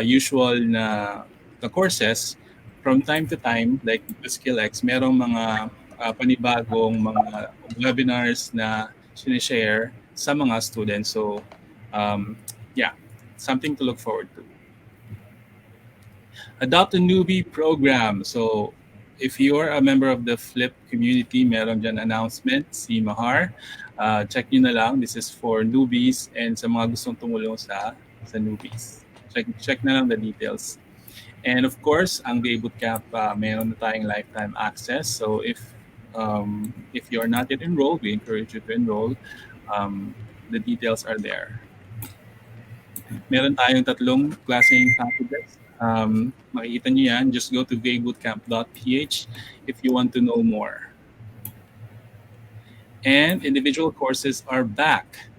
usual na courses, from time to time, like the SkillX, merong mga panibagong mga webinars na sinishare sa mga students. So, yeah, something to look forward to. Adopt a Newbie program. So, if you're a member of the Flip community, meron dyan announcement, si Mahar. Check nyo na lang. This is for newbies and sa mga gustong tumulong sa newbies. Check na lang the details. And of course, ang VA Bootcamp, meron na tayong lifetime access. So, if you're not yet enrolled, we encourage you to enroll. The details are there. Meron tayong 3 klaseng packages. Makikita nyo yan. Just go to vabootcamp.ph if you want to know more. And individual courses are back.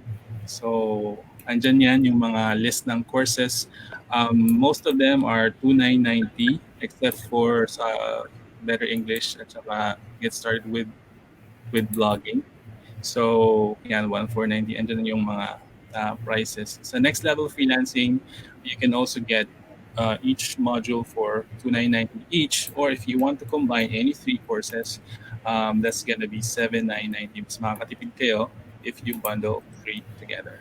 So Andyan yan yung mga list ng courses. Most of them are 2,990 except for sa Better English at saka Get Started with Blogging. So, yan, 1,490. Andyan yung mga prices. Sa next level freelancing, you can also get each module for 2,990 each. Or if you want to combine any three courses, that's gonna be 7,990. Mas makakatipid kayo if you bundle three together.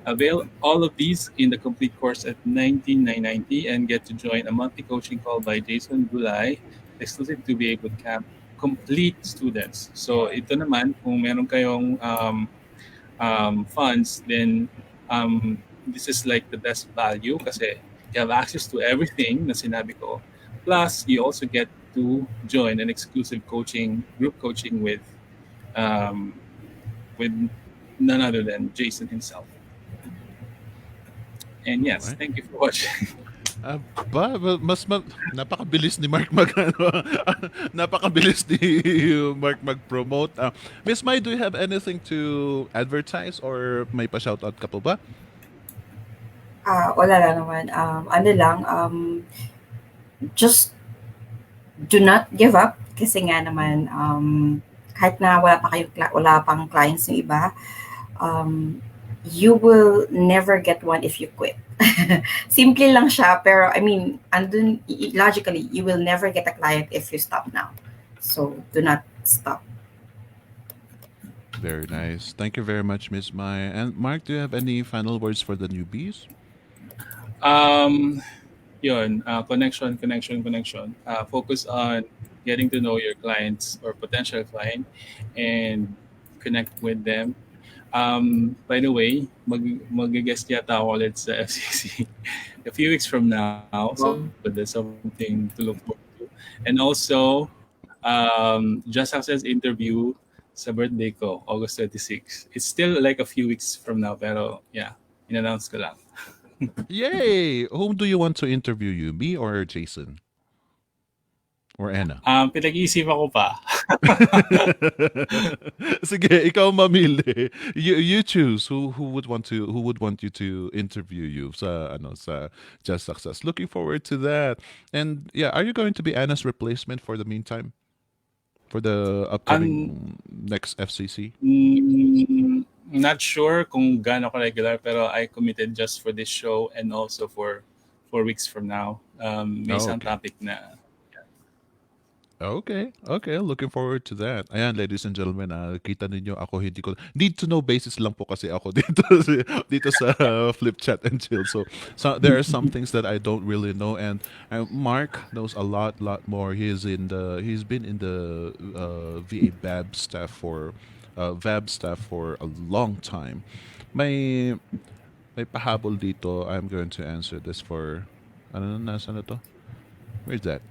Avail all of these in the complete course at 19,990 and get to join a monthly coaching call by Jason Gulay, exclusive to be able to camp complete students. So ito naman, kung meron kayong funds, then this is like the best value kasi you have access to everything na sinabi ko. Plus, you also get to join an exclusive group coaching with none other than Jason himself. And yes, Alright. thank you for watching. Napakabilis ni Mark mag ano, napakabilis ni Mark mag-promote. Miss Mai, do you have anything to advertise or may pa-shoutout ka po ba? Wala lang naman. Ano lang, just do not give up kasi nga naman kahit na wala pang clients yung iba, you will never get one if you quit. Simple lang siya, pero I mean, logically, you will never get a client if you stop now. So, do not stop. Very nice. Thank you very much, Miss Mai. And Mark, do you have any final words for the newbies? Connection. Focus on getting to know your clients or potential client and connect with them. By the way, mag-guest yata ako ulit sa FCC a few weeks from now. So that's something to look forward to. And also, Just Access interview sa birthday ko, August 26. It's still like a few weeks from now, pero yeah, in-announce ko lang. Yay! Whom do you want to interview you? Me or Jason? Or Anna? Pinag-iisipan ko pa. Sige, ikaw mamili. You choose who would want you to interview you sa Just Success. Looking forward to that. And yeah, are you going to be Anna's replacement for the meantime? For the upcoming next FCC? Not sure kung gaano ka regular, pero I committed just for this show and also for 4 weeks from now. May isang topic na. Okay. Looking forward to that. Ayan, ladies and gentlemen, kita ninyo ako hindi ko need to know basis lang po kasi ako dito sa Flip Chat and Chill. So there are some things that I don't really know, and Mark knows a lot more. He's been in the VA VAB staff for a long time. May pahabol dito. I'm going to answer this for nasaan na to? Where's that?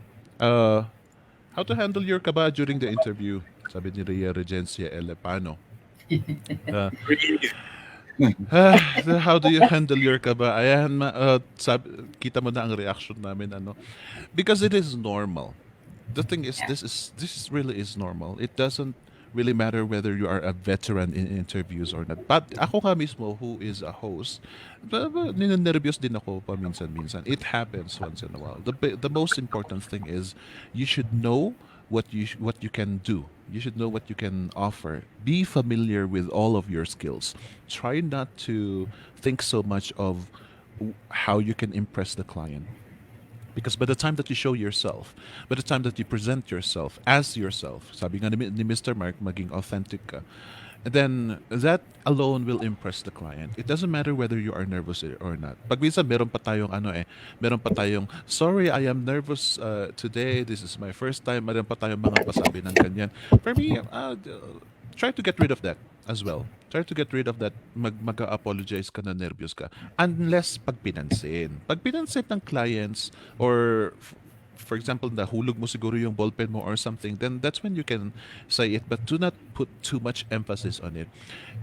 How to handle your kaba during the interview? Sabi ni Rhea Regencia Elepano. How do you handle your kaba? Ayan, kita mo na ang reaction namin because it is normal. The thing is, this really is normal. It doesn't really matter whether you are a veteran in interviews or not. But ako ka mismo, who is a host, ninenervyos din ako paminsan-minsan. It happens once in a while. The most important thing is you should know what you can do. You should know what you can offer. Be familiar with all of your skills. Try not to think so much of how you can impress the client. Because by the time that you show yourself, by the time that you present yourself as yourself, sabi nga ni Mr. Mark, maging authentic ka, then that alone will impress the client. It doesn't matter whether you are nervous or not. Pag minsan meron pa tayong sorry, I am nervous today. This is my first time. Meron pa tayong mga pasabi ng ganyan. For me, try to get rid of that as well. Try to get rid of that mag-apologize ka na nervyos ka. Unless pag pinansin ng clients or for example, nahulog mo siguro yung ballpen mo or something, then that's when you can say it. But do not put too much emphasis on it.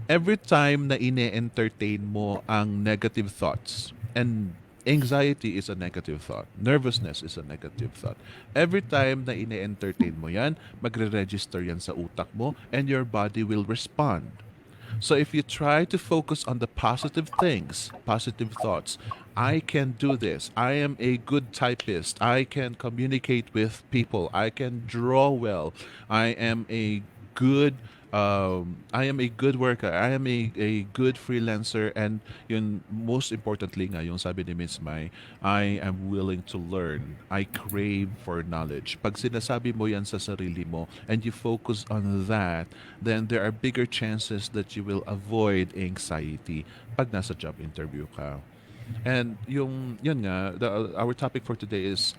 Every time na ine-entertain mo ang negative thoughts, and anxiety is a negative thought, nervousness is a negative thought. Every time na ine-entertain mo yan, magre-register yan sa utak mo and your body will respond. So if you try to focus on the positive things, positive thoughts, I can do this. I am a good typist. I can communicate with people. I can draw well. I am a good I am a good worker. I am a good freelancer, and yun most importantly nga yung sabi ni Miss Mai, I am willing to learn. I crave for knowledge. Pag sinasabi mo yan sa sarili mo and you focus on that, then there are bigger chances that you will avoid anxiety pag nasa job interview ka. And yung yun nga, our topic for today is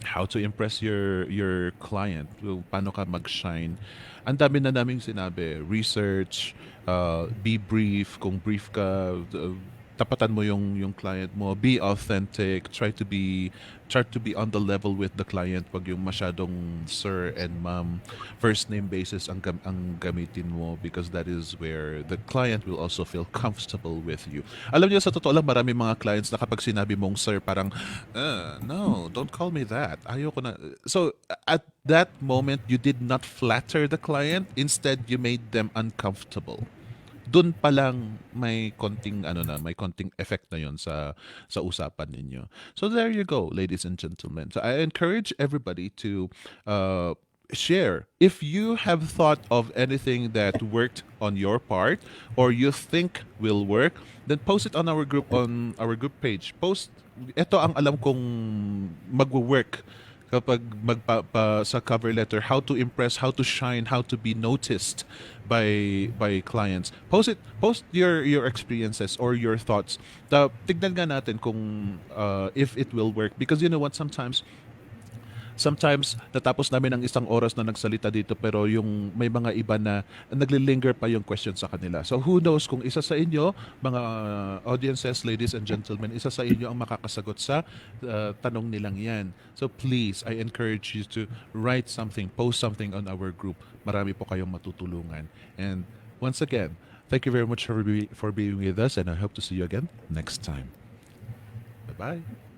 how to impress your client. Yung paano ka mag-shine. Ang dami na naming sinabi, research, be brief, kung brief ka, tapatan mo yung client mo, be authentic, try to be on the level with the client, wag yung masyadong sir and ma'am, first name basis ang gamitin mo, because that is where the client will also feel comfortable with you. Alam niyo, sa totoo lang, marami mga clients na kapag sinabi mong sir, parang, no, don't call me that. Ayoko na. So, at that moment, you did not flatter the client. Instead, you made them uncomfortable. Dun pa lang may konting may konting effect na yon sa usapan ninyo. So there you go, ladies and gentlemen. So I encourage everybody to share if you have thought of anything that worked on your part or you think will work, then post it on our group page. Post ito ang alam kong magwo-work kapag sa cover letter, how to impress, how to shine, how to be noticed by clients. Post your experiences or your thoughts. Tignan nga natin kung if it will work, because you know what, sometimes natapos namin ang isang oras na nagsalita dito, pero yung may mga iba na naglilinger pa yung question sa kanila. So who knows kung isa sa inyo, mga audiences, ladies and gentlemen, isa sa inyo ang makakasagot sa tanong nilang yan. So please, I encourage you to write something, post something on our group. Marami po kayong matutulungan. And once again, thank you very much for being with us, and I hope to see you again next time. Bye-bye.